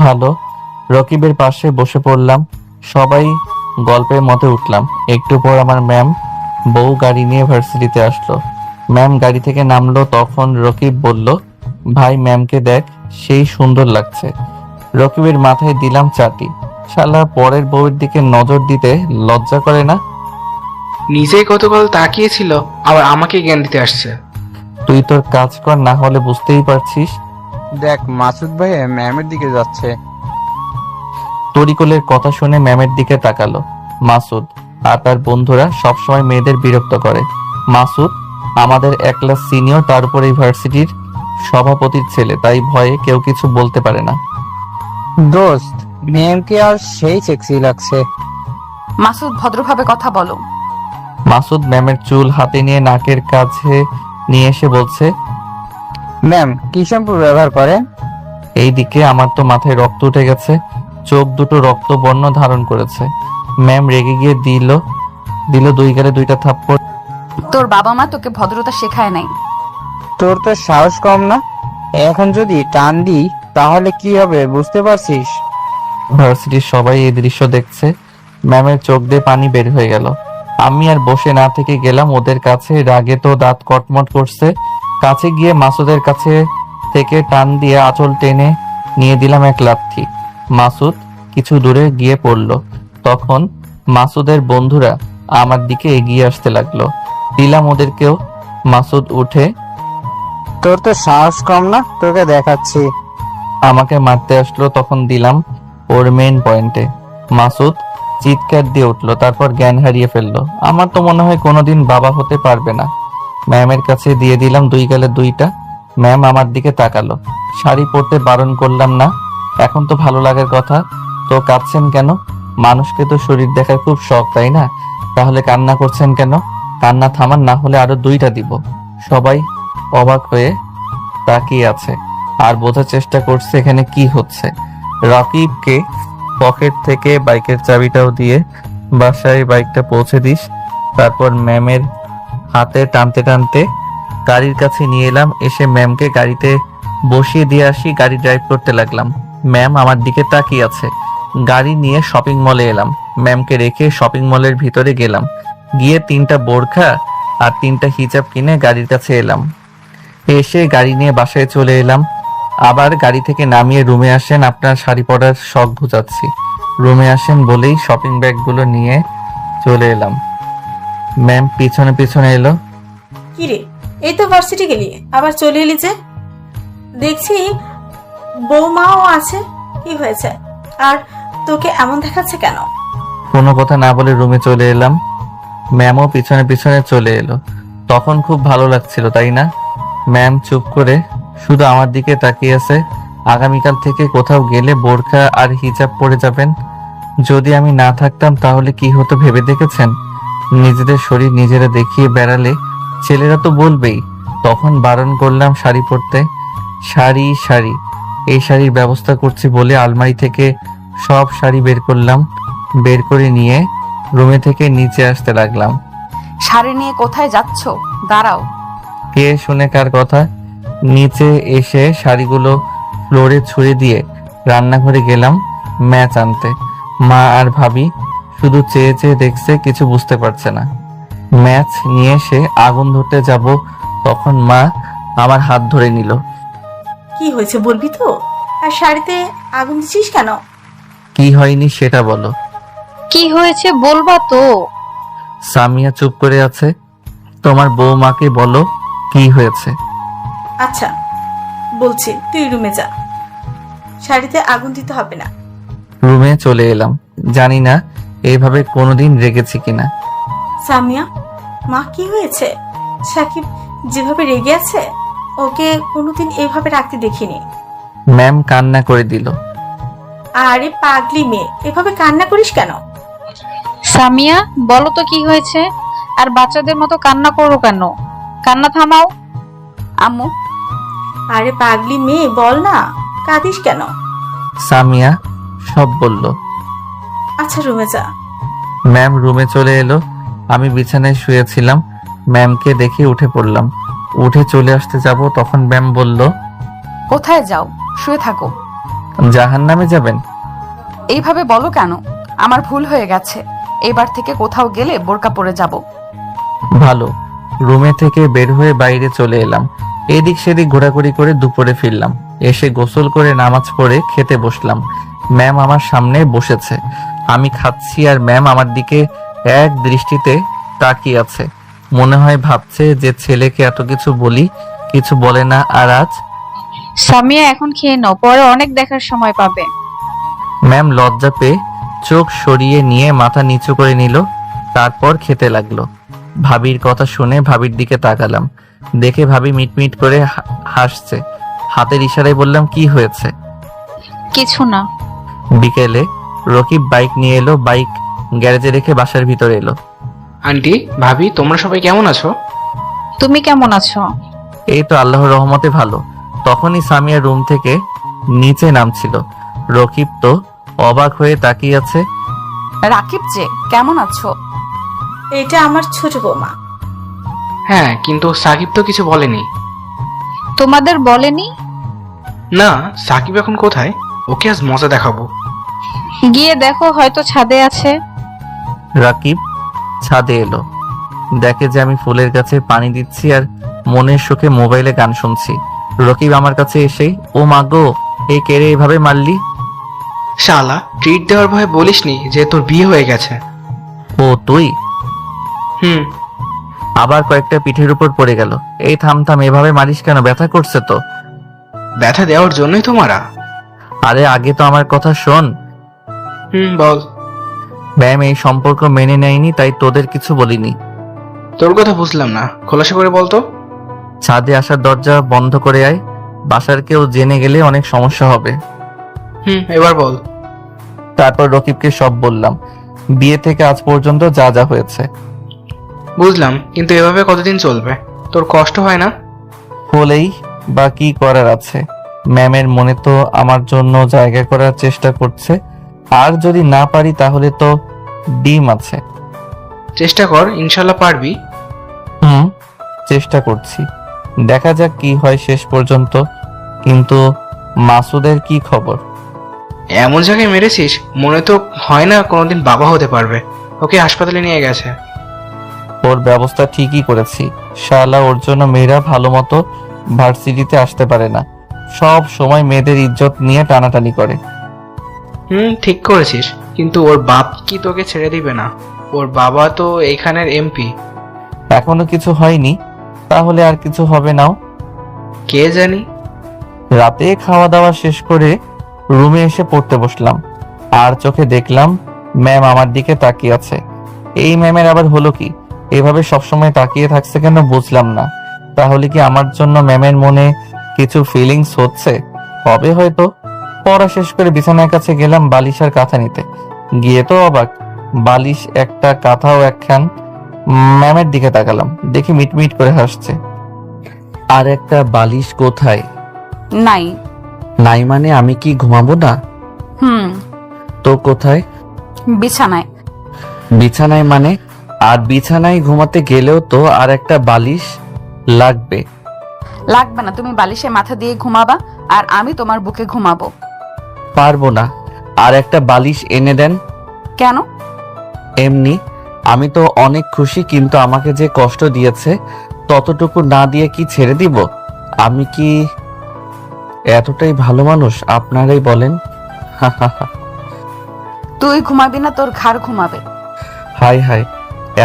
ভালো। রকিবের পাশে বসে পড়লাম। সবাই গল্পের মতে উঠলাম। একটু পর আমার ম্যাম বউ গাড়ি নিয়ে ভার্সিটিতে আসলো। ম্যাম গাড়ি থেকে নামলো, তখন রকিব বলল, ভাই ম্যামকে দেখ, সেই সুন্দর লাগছে। রকিবের মাথায় দিলাম চাটি। শালা পরের বউয়ের দিকে নজর দিতে লজ্জা করে না? নিজেই গতকাল তাকিয়েছিল, আবার আমাকে জ্ঞান দিতে আসছে। তুই তোর কাজ কর, না হলে বুঝতেই পারছিস। দেখ মাসুদ ভাই ম্যামের দিকে যাচ্ছে। তরিকুলের কথা শুনে ম্যামের দিকে তাকালো। মাসুদ আর তার বন্ধুরা সবসময় মেয়েদের বিরক্ত করে। মাসুদ আমাদের এক ক্লাস সিনিয়র, তার উপর ইউনিভার্সিটির সভাপতির ছেলে, তাই ভয়ে কেউ কিছু বলতে পারে না। দোস্ত, ম্যামকে আর সেই সেক্সি লাগছে। মাসুদ, ভদ্রভাবে কথা বলো। মাসুদ ম্যামের চুল হাতে নিয়ে নাকের কাছে নিয়ে এসে বলছে, ম্যাম কি শ্যাম্পু ব্যবহার করে? এইদিকে আমার তো মাথায় রক্ত উঠে গেছে, চোখ দুটো রক্তবর্ণ ধারণ করেছে। ম্যাম রেগে গিয়ে দিল 2 গালে 2টা থাপ্পড়। তোর বাবা মা তোকে ভদ্রতা শেখায় নাই। তোর তো সাহস কম না? এখন যদি টান দিই তাহলে কি হবে বুঝতে পারছিস? ভার্সিটির সবাই এই দৃশ্য দেখছে। ম্যামের চোখ দিয়ে পানি বের হয়ে গেল। আমি আর বসে না থেকে গেলাম ওদের কাছে। রাগে তো দাঁত কটমট করছে। কাছে গিয়ে মাসুদের কাছে থেকে টান দিয়ে আঁচল টেনে নিয়ে দিলাম এক লাথি। মাসুদ কিছু দূরে গিয়ে পড়ল। তখন মাসুদের বন্ধুরা আমার দিকে এগিয়ে আসতে লাগলো। দিলাম ওদেরকেও। মাসুদ উঠে, তোর তো সাহস কম না, তোকে দেখাচ্ছি। আমাকে মারতে আসলো। তখন দিলাম ওর মেইন পয়েন্টে। মাসুদ চিৎকার দিয়ে উঠলো, তারপর জ্ঞান হারিয়ে ফেললো। আমার তো মনে হয় কোনোদিন বাবা হতে পারবে না। ম্যামের কাছে দিয়ে দিলাম 2 গালে 2টা। ম্যাম আমার দিকে তাকালো। শাড়ি পরতে বারণ করলাম না? এখন তো ভালো লাগার কথা। তো কাঁদছেন কেন? মানুষকে তো শরীর দেখার খুব শখ, তাই না? তাহলে কান্না করছেন কেন? কান্না থামান, না হলে আরো 2টা দিব। সবাই অবাক হয়ে তাকিয়ে আছে আর বোঝার চেষ্টা করছে এখানে কি হচ্ছে। রকিবকে পকেট থেকে বাইকের চাবিটাও দিয়ে বাসায় বাইকটা পৌঁছে দিস। তারপর ম্যামের হাতে টানতে টানতে গাড়ির কাছে নিয়ে এলাম। এসে ম্যামকে গাড়িতে বসিয়ে দিয়ে আসি। গাড়ি ড্রাইভ করতে লাগলাম। ম্যাম আমার দিকে তাকিয়ে আছে। গাড়ি নিয়ে শপিং মলে এলাম। ম্যামকে রেখে শপিং মলের ভিতরে গেলাম। গিয়ে 3টা বোরখা আর 3টা হিজাব কিনে গাড়ির কাছে এলাম। এসে গাড়ি নিয়ে বাসায় চলে এলাম। আবার গাড়ি থেকে নামিয়ে রুমে আসেন। আপনার শাড়ি পরার শখ বুঝাচ্ছি। রুমে আসেন বলেই শপিং ব্যাগগুলো নিয়ে চলে এলাম। ম্যাম পিছনে পিছনে এলো। কি রে, এই তো ভার্সিটি গেলি, আবার চলে এলি যে? দেখছি বৌমাও আছে, কি হয়েছে? আর তোকে এমন দেখাচ্ছে কেন? কোনো কথা না বলে রুমে চলে এলাম। ম্যামও পিছনে পিছনে চলে এলো। তখন খুব ভালো লাগছিল, তাই না? ম্যাম চুপ করে শুধু আমার দিকে তাকিয়ে আছে। আগামীকাল থেকে কোথাও গেলে বোরখা আর হিজাব পরে যাবেন। যদি আমি না থাকতাম তাহলে কি হতো ভেবে দেখেছেন? নিজেদের শরীর নিজেরা দেখিয়ে বেড়ালে ছেলেরা তো বলবেই। তখন বারণ করলাম শাড়ি পরতে। শাড়ি শাড়ি এই শাড়ির ব্যবস্থা করছি বলে আলমারি থেকে সব শাড়ি বের করলাম। বের করে নিয়ে রুমে থেকে নিচে আসতে লাগলাম। শাড়ি নিয়ে কোথায় যাচ্ছ? দাঁড়াও। কে শুনে কার কথা? নিচে এসে শাড়িগুলো ফ্লোরে ছুঁড়ে দিয়ে রান্নাঘরে গেলাম ম্যাচ আনতে। মা আর ভাবি শুধু চেয়ে চেয়ে দেখছে, কিছু বুঝতে পারছে না। ম্যাচ নিয়ে এসে আগুন ধরতে যাব, তখন মা আমার হাত ধরে নিল। কি হয়েছে বলবি তো? আর শাড়িতে আগুন দিছিস কেন? কি হয়নি সেটা বলো। কি হয়েছে বলবা তো? সামিয়া চুপ করে আছে। তোমার বৌমাকে বলো কি হয়েছে। আচ্ছা বলছি, তুই রুমে যা, শাড়িতে আগুন দিতে হবে না। রুমে চলে এলাম। জানি না এইভাবে কোনোদিন রেগেছি কিনা। সামিয়া, মা কি হয়েছে? সাকিব যেভাবে রেগে আছে, ওকে কোনোদিন এভাবে রাখতে দেখিনি। ম্যাম কান্না করে দিল। আরে পাগলি মেয়ে, এভাবে কান্না করিস কেন? সামিয়া, বলো তো কি হয়েছে? আর বাচ্চাদের মতো কান্না করো কেন? কান্না থামাও। আম্মু। আরে পাগলি মেয়ে, বল না, কাঁদিস কেন? সামিয়া সব বলল। আচ্ছা রুমে যা। ম্যাম রুমে চলে এলো। আমি বিছানায় শুয়েছিলাম। ম্যামকে দেখে উঠে পড়লাম। উঠে চলে আসতে যাব তখন ম্যাম বলল, কোথায় যাও? শুয়ে থাকো। জাহান্নামে যাবেন? এইভাবে বলো কেন? আমার ভুল হয়ে গেছে। এবার থেকে কোথাও গেলে বোরকা পরে যাব। ভালো। রুমে থেকে বের হয়ে বাইরে চলে এলাম। এদিক সেদিক ঘোরাঘুরি করে দুপুরে ফিরলাম। এসে গোসল করে নামাজ পড়ে খেতে বসলাম। ম্যাম আমার সামনে বসেছে। আমি খাচ্ছি আর ম্যাম আমার দিকে এক দৃষ্টিতে তাকিয়ে আছে। মনে হয় ভাবছে যে ছেলেকে এত কিছু বলি, কিছু বলে না, আর আজ। সামিয়া এখন খেয়ে নাও, পরে অনেক দেখার সময় পাবে। ম্যাম লজ্জা পেয়ে চোখ সরিয়ে নিয়ে মাথা নিচু করে নিল, তারপর খেতে লাগলো। ভাবির কথা শুনে ভাবির দিকে তাকালাম। দেখে ভাবি মিটমিট করে হাসছে। হাতের ইশারায় বললাম, কি হয়েছে? কিছু না। বিকেলে রকিব বাইক নিয়ে এলো। বাইক গ্যারেজে রেখে বাসার ভিতরে এলো। আন্টি, ভাবি, তোমরা সবাই কেমন আছো? তুমি কেমন আছো? এই তো আল্লাহর রহমতে ভালো। তখনই সামিয়া রুম থেকে নিচে নামছিল। রকিব তো অবাক হয়ে তাকিয়ে আছে। রাকিব যে, কেমন আছো? এটা আমার ছোট বৌমা। হ্যাঁ, কিন্তু সাকিব তো কিছু বলেনি। তোমাদের বলেনি? না, সাকিব এখন কোথায়? ওকে আজ মজা দেখাবো। গিয়ে দেখো, হয়তো ছাদে আছে। রাকিব ছাদে এলো। দেখে যে আমি ফুলের গাছে পানি দিচ্ছি আর মনের সুখে মোবাইলে গান শুনছি। রকিব আমার কাছে এসেই, ও মাগো, এই কেড়ে এভাবে মারলি? শালা, ট্রিট দেওয়ার ভয়ে বলিসনি যে তোর বিয়ে হয়ে গেছে? ও তুই? হুম। আবার কয়েকটা পিঠের উপর পড়ে গেল। এই থাম থাম, এভাবে মারিস কেন? ব্যথা করছে তো। ব্যথা দেওয়ার জন্যই তো মারা। আরে আগে তো আমার কথা শোন। বল। ম্যাম এই সম্পর্ক মেনে নেয়নি, তাই তোদের কিছু বলিনি। তোর কথা বুঝলাম না, খোলাসা করে বলতো। ছাদে আসার দরজা বন্ধ করে আয়। বাসার কেউ জেনে গেলে অনেক সমস্যা হবে। এবার বল। তারপর রকিবকে সব বললাম, বিয়ে থেকে আজ পর্যন্ত যা যা হয়েছে। বুঝলাম, কিন্তু এভাবে কতদিন চলবে? তোর কষ্ট হয় না? হলেই বা কি করার আছে? ম্যামের মনে তো আমার জন্য জায়গা করার চেষ্টা করছে, আর যদি না পারি তাহলে তো ডিম আছে। চেষ্টা কর, ইনশাল্লাহ পারবি। চেষ্টা করছি, দেখা যাক কি হয় শেষ পর্যন্ত। কিন্তু মাসুদের কি খবর? এমন জায়গায় মেরেছিস, মনে তো হয় না কোনোদিন বাবা হতে পারবে। ওকে হাসপাতালে নিয়ে গেছে। ওর ব্যবস্থা ঠিকই করেছি। শালা, ওর জন্য মেয়েরা ভালো মতো ভার্সিটিতে আসতে পারে না। সব সময় মেয়েদের ইজ্জত নিয়ে টানাটানি করে। ঠিক করেছিস, কিন্তু ওর বাপ কি তোকে ছেড়ে দিবে না? ওর বাবা তো এইখানের এমপি। এখনো কিছু হয়নি, তাহলে আর কিছু হবে নাও। কে জানি। রাতে খাওয়া দাওয়া শেষ করে রুমে এসে পড়তে বসলাম, আর চোখে দেখলাম ম্যাম আমার দিকে তাকিয়ে আছে। এই ম্যামের আবার হলো কি? এভাবে সবসময় তাকিয়ে থাকছে কেন বুঝলাম না। তাহলে কি আমার জন্য ম্যামের মনে কিছু ফিলিংস হচ্ছে? হবে হয়তো। পড়া শেষ করে বিছানার কাছে গেলাম বালিশ আর কাঁথা নিতে। গিয়ে তো অবাক, বালিশ একটা, কাঁথাও একখান। ম্যামের দিকে তাকালাম, দেখি মিটমিট করে হাসছে। আর একটা বালিশ কোথায়? নাই। নাই মানে আমি কি ঘুমাবো না? তো কোথায়? বিছানায়। বিছানায় মানে? আর বিছানায় ঘুমাতে গেলেও তো আর একটা বালিশ লাগবে। লাগবে না, তুমি বালিশে মাথা দিয়ে ঘুমাবা আর আমি তোমার বুকে ঘুমাবো। পারবো না, আর একটা বালিশ এনে দেন। কেন? এমনি। আমি তো অনেক খুশি, কিন্তু আমাকে যে কষ্ট দিয়েছে ততটুকু না দিয়ে কি ছেড়ে দিব? আমি কি এতটাই ভালো মানুষ? আপনারাই বলেন। তুই ঘুমাবি না, তোর ঘাড় ঘুমাবে। হাই হাই,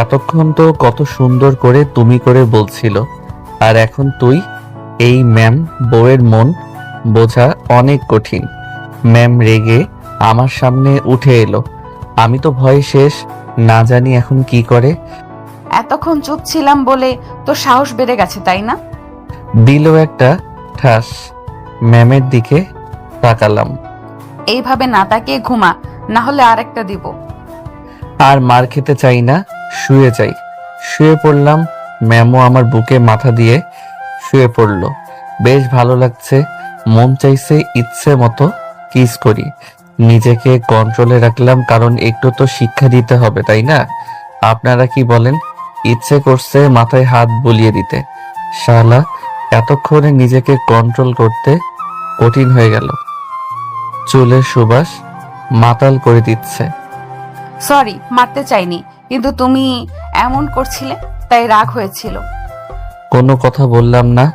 এতক্ষণ তো কত সুন্দর করে তুমি করে বলছিল, আর এখন তুই? এই ম্যাম বউয়ের মন বোঝা অনেক কঠিন। ম্যাম রেগে আমার সামনে উঠে এলো। আমি তো ভয়ে শেষ, না জানি এখন কি করে। এতক্ষণ চুপ ছিলাম বলে তোর সাহস বেড়ে গেছে, তাই না? দিল একটা ঠাস। ম্যামের দিকে তাকালাম। এইভাবে না তাকিয়ে ঘুমা, না হলে আর একটা দিব। আর মার খেতে চাই না, শুয়ে যাই। শুয়ে পড়লাম। ম্যামও আমার বুকে মাথা দিয়ে শুয়ে পড়লো। বেশ ভালো লাগছে। মন চাইছে ইচ্ছে মতো কিস করি। নিজেকে কন্ট্রোলে রাখলাম, কারণ একটু তো শিক্ষা দিতে হবে, তাই না? আপনারা কি বলেন? ইচ্ছে করছে মাথায় হাত বুলিয়ে দিতে। শালা এতক্ষণে নিজেকে কন্ট্রোল করতে কঠিন হয়ে গেল। চুলের সুবাস মাতাল করে দিচ্ছে। সরি, মারতে চাইনি, কিন্তু তুমি এমন করছিলে তাই রাগ হয়েছিল। কোনো কথা বললাম না,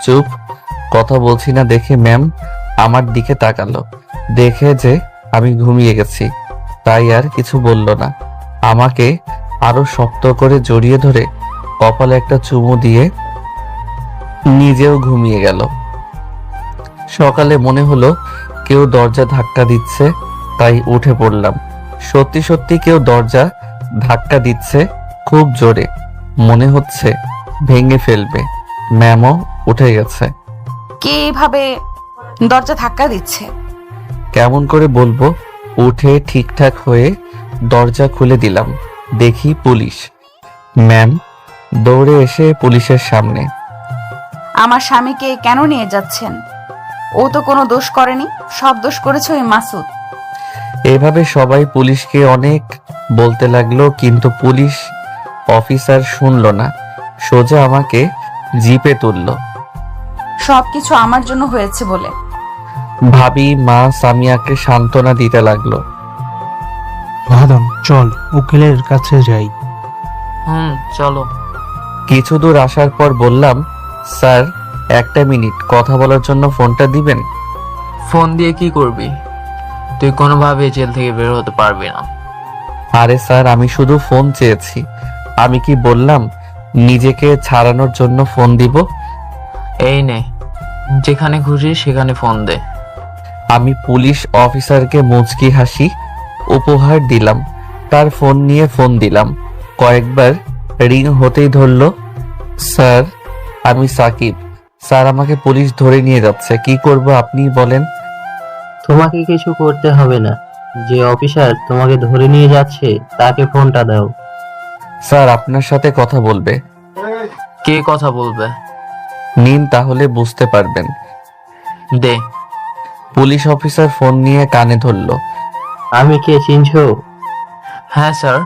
চুপ। কথা বলছি না দেখে ম্যাম আমার দিকে তাকালো, দেখে যে আমি ঘুমিয়ে গেছি তাই আর কিছু বলল না। আমাকে আরো শক্ত করে জড়িয়ে ধরে কপালে একটা চুমু দিয়ে নিজেও ঘুমিয়ে গেল। সকালে মনে হলো কেউ দরজা ধাক্কা দিচ্ছে, তাই উঠে পড়লাম। সত্যি সত্যি কেউ দরজা ধাক্কা দিচ্ছে, খুব জোরে, মনে হচ্ছে ভেঙে ফেলবে। ম্যামও উঠে গেছে। কে এভাবে দরজা ধাক্কা দিচ্ছে? কেমন করে বলবো? উঠে ঠিকঠাক হয়ে দরজা খুলে দিলাম, দেখি পুলিশ। ম্যাম দৌড়ে এসে পুলিশের সামনে। আমার স্বামীকে কেন নিয়ে যাচ্ছেন? ও তো কোনো দোষ করেনি, সব দোষ করেছে ওই মাসুদ। এভাবে সবাই পুলিশকে অনেক বলতে লাগলো, কিন্তু পুলিশ অফিসার শুনলো না, সোজা আমাকে জিপে তুললো। সবকিছু আমার জন্য হয়েছে বলে। ভাবি মা সামিয়াকে সান্ত্বনা দিতে লাগলো। ভাদম চল উকিলের কাছে যাই। চলো। কিছু দূর আসার পর বললাম, স্যার একটা মিনিট কথা বলার জন্য ফোনটা দিবেন? ফোন দিয়ে কি করবি? তুই কোনোভাবে জেল থেকে বের হতে পারবি না। আরে স্যার, আমি শুধু ফোন চেয়েছি। আমি কি বললাম নিজেকে ছাড়ানোর জন্য ফোন দিব? এই নে, যেখানে খুশি সেখানে ফোন দে। আমি পুলিশ অফিসারকে মুচকি হাসি উপহার দিলাম, তার ফোন নিয়ে ফোন দিলাম। কয়েকবার রিং হতেই ধরলো। স্যার আমি সাকিব, স্যার আমাকে পুলিশ ধরে নিয়ে যাচ্ছে, কি করব আপনি বলেন? তোমাকে কিছু করতে হবে না, যে অফিসার তোমাকে ধরে নিয়ে যাচ্ছে তাকে ফোনটা দাও। স্যার আপনার সাথে কথা বলবে। কে কথা বলবে? নিন, তাহলে বুঝতে পারবেন। দে। পুলিশ অফিসার ফোন নিয়ে কানে ধরলো। আমি কে চিনছো? হ্যাঁ স্যার।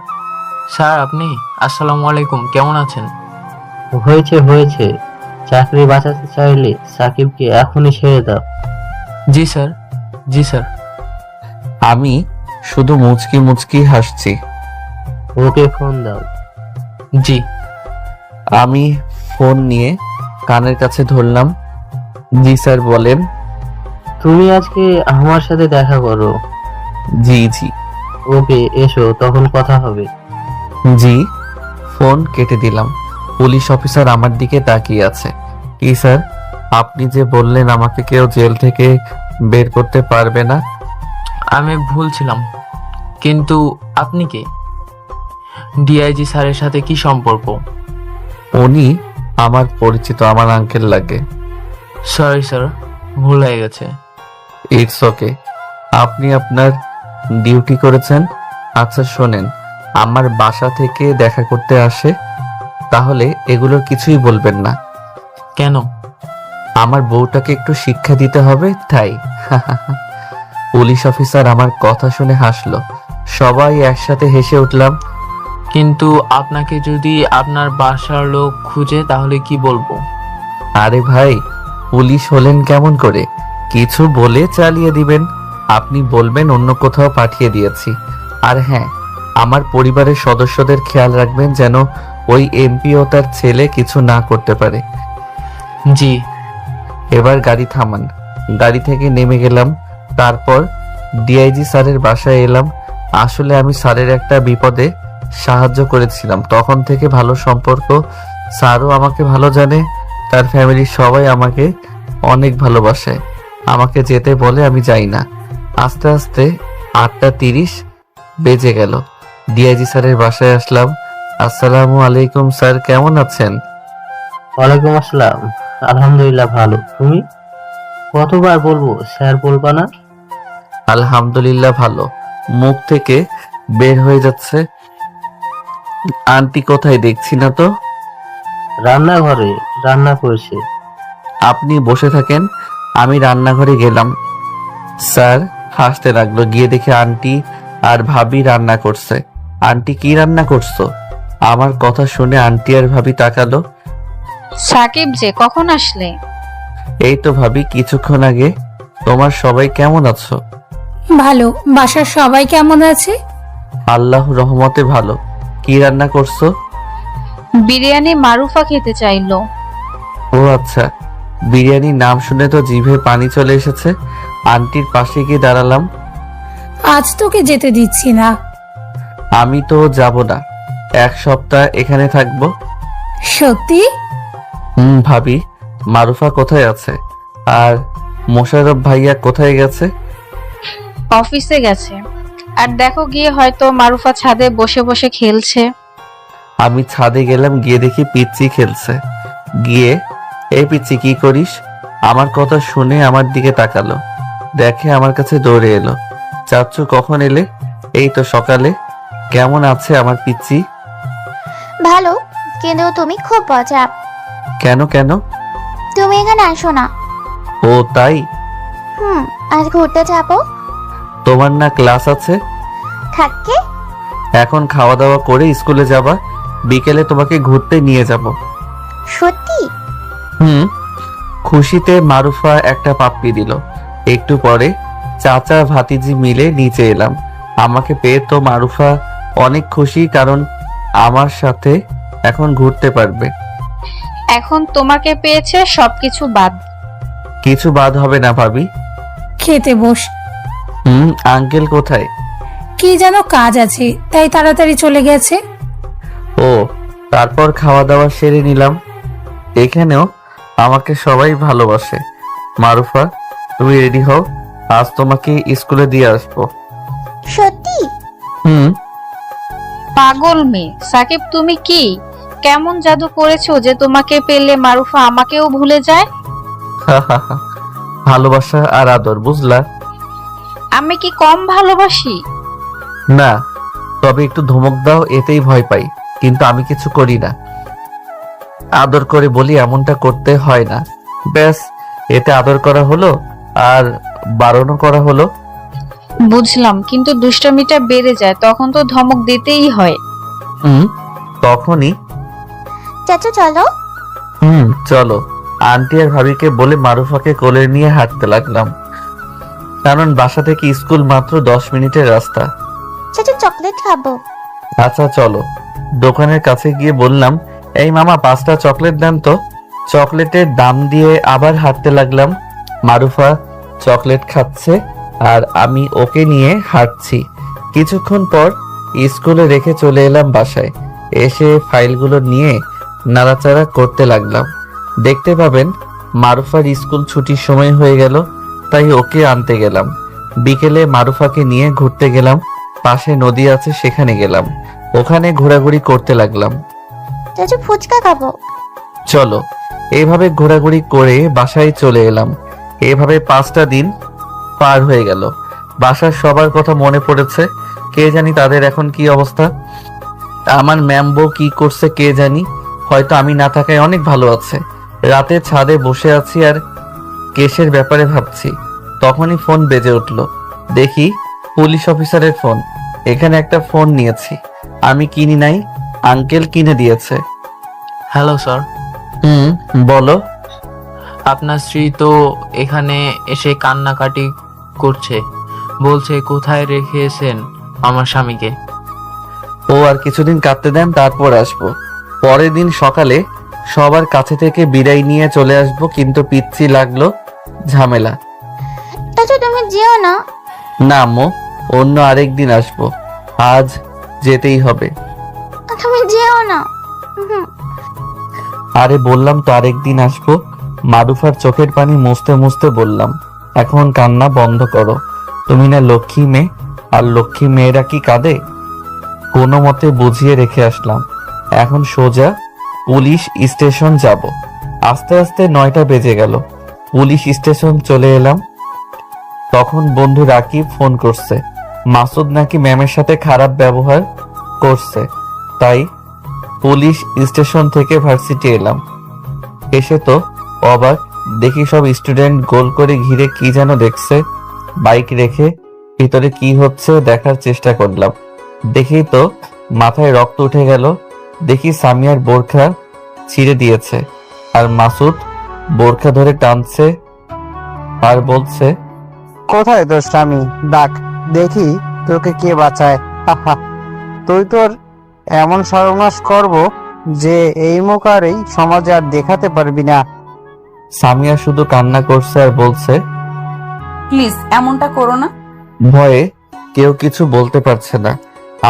স্যার আপনি? আসসালামু আলাইকুম, কেমন আছেন? হয়েছে হয়েছে, চাকরি বাঁচাতে চাইলে সাকিবকে এখনই ছেড়ে দাও। জি স্যার, জি স্যার। আমি শুধু মুচকি মুচকি হাসছি। ওকে ফোন দাও। জি। আমি ফোন নিয়ে কানের কাছে ধরলাম। জি স্যার বলেন। তুমি আজকে আমার সাথে দেখা করো। জি জি। ওকে এসো, তখন কথা হবে। জি। ফোন কেটে দিলাম। পুলিশ অফিসার আমার দিকে তাকিয়ে আছে। কি স্যার, আপনি যে বললেন আমাকে কেউ জেল থেকে বের করতে পারবে না? আমি ভুল ছিলাম, কিন্তু আপনি কে? ডিআইজি স্যারের সাথে কি সম্পর্ক? উনি আমার পরিচিত, আমার আঙ্কেল লাগে। সরি স্যার, ভুল হয়ে গেছে। ইটস ওকে, আপনি আপনার ডিউটি করেছেন। আচ্ছা শোনেন, আমার বাসা থেকে দেখা করতে আসে, তাহলে এগুলোর কিছুই বলবেন না। কেন? আমার বউটাকে একটু শিক্ষা দিতে হবে তাই। পুলিশ অফিসার আমার কথা শুনে হাসলো, সবাই একসাথে হেসে উঠলাম। কিন্তু আপনাকে যদি আপনার বাসার লোক খুঁজে তাহলে কি বলবো? আরে ভাই, পুলিশ হলেন কেমন করে? কিছু বলে চালিয়ে দিবেন। আপনি বলবেন অন্য কোথাও পাঠিয়ে দিয়েছি। আর হ্যাঁ, আমার পরিবারের সদস্যদের খেয়াল রাখবেন যেন ওই এমপি ও তার ছেলে কিছু না করতে পারে। জি। এবার গাড়ি থামান। গাড়ি থেকে নেমে গেলাম, তারপর ডিআইজি স্যারের বাসায় এলাম। আসলে আমি স্যারের একটা বিপদে সাহায্য করেছিলাম, তখন থেকে ভালো সম্পর্ক। স্যারও আমাকে ভালো জানে, তার ফ্যামিলির সবাই আমাকে অনেক ভালোবাসে। আমাকে যেতে বলে, আমি যাই না। আস্তে আস্তে 8:30 বেজে গেল। ডিআইজি স্যারের বাসায় আসলাম। আসসালামু আলাইকুম স্যার, কেমন আছেন? ওয়ালাইকুম আসসালাম, আলহামদুলিল্লাহ ভালো। তুমি? কতবার বলবো স্যার বলবা না? আলহামদুলিল্লাহ ভালো মুখ থেকে বের হয়ে যাচ্ছে। আন্টি কোথায় দেখছি না তো? রান্নাঘরে রান্না করছে। আপনি বসে থাকেন, আমি রান্নাঘরে গেলাম। স্যার হাসতে লাগলো, গিয়ে দেখে আন্টি আর ভাবি রান্না করছে। আন্টি কি রান্না করছো? আমার কথা শুনে আন্টি আর ভাবি তাকালো। সাকিব যে, কখন আসলে? এই তো ভাবি কিছুক্ষণ আগে। তোমার সবাই কেমন আছো? ভালো। বাসার সবাই কেমন আছে? আল্লাহ রহমতে ভালো। কি রান্না করছো? বিরিয়ানি মারুফা খেতে চাইলো। ও আচ্ছা, বিরিয়ানির নাম শুনে তো জিভে পানি চলে এসেছে। আন্টির পাশে গিয়ে দাঁড়ালাম। আজ তোকে যেতে দিচ্ছি না। আমি তো যাব না, 1 সপ্তাহ এখানে থাকবো। সত্যি? ভাবি, মারুফা কোথায় আছে? আর মোশাররফ ভাইয়া কোথায় গেছে? অফিসে গেছে। আর দেখো গিয়ে, হয়তো মারুফা ছাদে বসে বসে খেলছে। আমি ছাদে গেলাম, গিয়ে দেখি পিচ্চি খেলছে। গিয়ে, এই পিচ্চি কি করিস? আমার কথা শুনে আমার দিকে তাকালো, দেখে আমার কাছে দৌড়ে এলো। চাচ্চু কখন এলে? এই তো সকালে। কেমন আছে আমার পিচ্চি? ভালো, কিন্তু তুমি খুব মজা। কেন কেন? তুমি এখানে আসো না। ও তাই? আজ ঘুরতে যাবো। তোমার না ক্লাস আছে? থাকে। এখন খাওয়া দাওয়া করে স্কুলে যাবা, বিকেলে তোমাকে ঘুরতে নিয়ে যাব। সত্যি? খুশিতে মারুফা একটা পাপ্পি দিল। একটু পরে চাচা ভাতিজি মিলে নিচে এলাম। আমাকে পেয়ে তো মারুফা অনেক খুশি, কারণ আমার সাথে এখন ঘুরতে পারবে। এখন তোমাকে পেয়েছে, সবকিছু বাদ। কিছু বাদ হবে না ভাবি। খেতে বস। আঙ্কেল কোথায়? কি যেন কাজ আছে, তাই তাড়াতাড়ি চলে গেছে। ও, তারপর খাওয়া দাওয়া সেরে নিলাম। এখানেও আমাকে সবাই ভালোবাসে। মারুফা, তুমি রেডি হও, আজ তোমাকে স্কুলে দিয়ে আসবো। সত্যি? পাগল মেয়ে। সাকিব, তুমি কি কেমন জাদু করেছো যে তোমাকে পেলে মারুফা আমাকেও ভুলে যায়? ভালোবাসা আর আদর, বুঝলা? আমি কি কম ভালোবাসি? না, তবে একটু ধমক দাও, এতেই ভয় পাই, কিন্তু আমি কিছু করি না। আদর করে বলি এমনটা করতে হয় না, ব্যাস এতে আদর করা হলো আর বারণও করা হলো। বুঝলাম, কিন্তু দুষ্টামিটা বেড়ে যায়, তখন তো ধমক দিতেই হয়। তখনই চাচু চলো। চলো। আন্টি আর ভাবিকে বলে মারুফাকে কোলে নিয়ে হাঁটতে লাগলাম, কারণ বাসা থেকে স্কুল মাত্র 10 মিনিটের রাস্তা। চাচু চকলেট খাবো। আচ্ছা চলো। দোকানের কাছে গিয়ে বললাম, এই মামা 5টা চকলেট দেন তো। চকলেটের দাম দিয়ে আবার হাঁটতে লাগলাম। মারুফা চকলেট খাচ্ছে আর আমি ওকে নিয়ে হাঁটছি। কিছুক্ষণ পর স্কুলে রেখে চলে এলাম বাসায়। এসে ফাইলগুলো নিয়ে নাড়াচাড়া করতে লাগলাম। দেখতে পাবেন মারুফার স্কুল ছুটির সময় হয়ে গেল, তাই ওকে আনতে গেলাম। বিকেলে মারুফাকে নিয়ে ঘুরতে গেলাম, পাশে নদী আছে সেখানে গেলাম। ওখানে ঘোরাঘুরি করতে লাগলাম। চাচু ফুচকা খাবো। চলো। এইভাবে ঘোরাঘুরি করে বাসায় চলে এলাম। এভাবে 5টা দিন পার হয়ে গেল। বাসার সবার কথা মনে পড়েছে, কে জানি তাদের এখন কি অবস্থা। আমার ম্যাম বউ কি করছে কে জানি, হয়তো আমি না থাকায় অনেক ভালো আছে। রাতে ছাদে বসে আছি আর কেসের ব্যাপারে ভাবছি, তখনই ফোন বেজে উঠল। দেখি পুলিশ অফিসারের ফোন। এখানে একটা ফোন নিয়েছি, আমি কিনি নাই, আঙ্কেল কিনে দিয়েছে। Hello sir. বলো। আপনার স্ত্রী তো এখানে এসে কান্নাকাটি করছে, বলছে কোথায় রেখেছেন আমার স্বামীকে। ও আর কিছুদিন কাটতে দেন, তারপর আসবো। পরের দিন সকালে সবার কাছে থেকে বিদায় নিয়ে চলে আসবো, কিন্তু পিচ্ছি লাগলো ঝামেলা। চাচু তুমি যেও না। না আম্মু, অন্য আরেকদিন আসবো, আজ যেতেই হবে। তুমি যেও না। আরে বললাম তো আরেকদিন আসবো। মারুফার চোখের পানি মুছতে মুছতে বললাম, এখন কান্না বন্ধ করো। তুমি না লক্ষ্মী মেয়ে, আর লক্ষ্মী মেয়েরা কি কাঁদে? কোনো মতে বুঝিয়ে রেখে আসলাম। এখন সোজা পুলিশ স্টেশন যাব। আস্তে আস্তে 9টা বেজে গেল। পুলিশ স্টেশন চলে এলাম। তখন বন্ধু রাকিব ফোন করছে, মাসুদ নাকি ম্যামের সাথে খারাপ ব্যবহার করছে, তাই পুলিশ স্টেশন থেকে ভার্সিটি এলাম। এসে তো অবাক, দেখি সব স্টুডেন্ট গোল করে ঘিরে কি যেন দেখছে। বাইক রেখে ভিতরে কি হচ্ছে দেখার চেষ্টা করলাম। দেখেই তো মাথায় রক্ত উঠে গেল। দেখি সামিয়ার বোরখা ছিঁড়ে দিয়েছে আর মাসুদ বোরখা ধরে টানছে আর বলছে, কোথায় তোর স্বামী? ডাক দেখি তোকে কে বাঁচায়। হাহা, তুই তোর এমন সর্বনাশ করব যে এই মুখ আর এই সমাজে আর দেখাতে পারবি না। সামিয়া শুধু কান্না করছে আর বলছে, প্লিজ এমনটা করো না। ভয়ে কেউ কিছু বলতে পারছে না।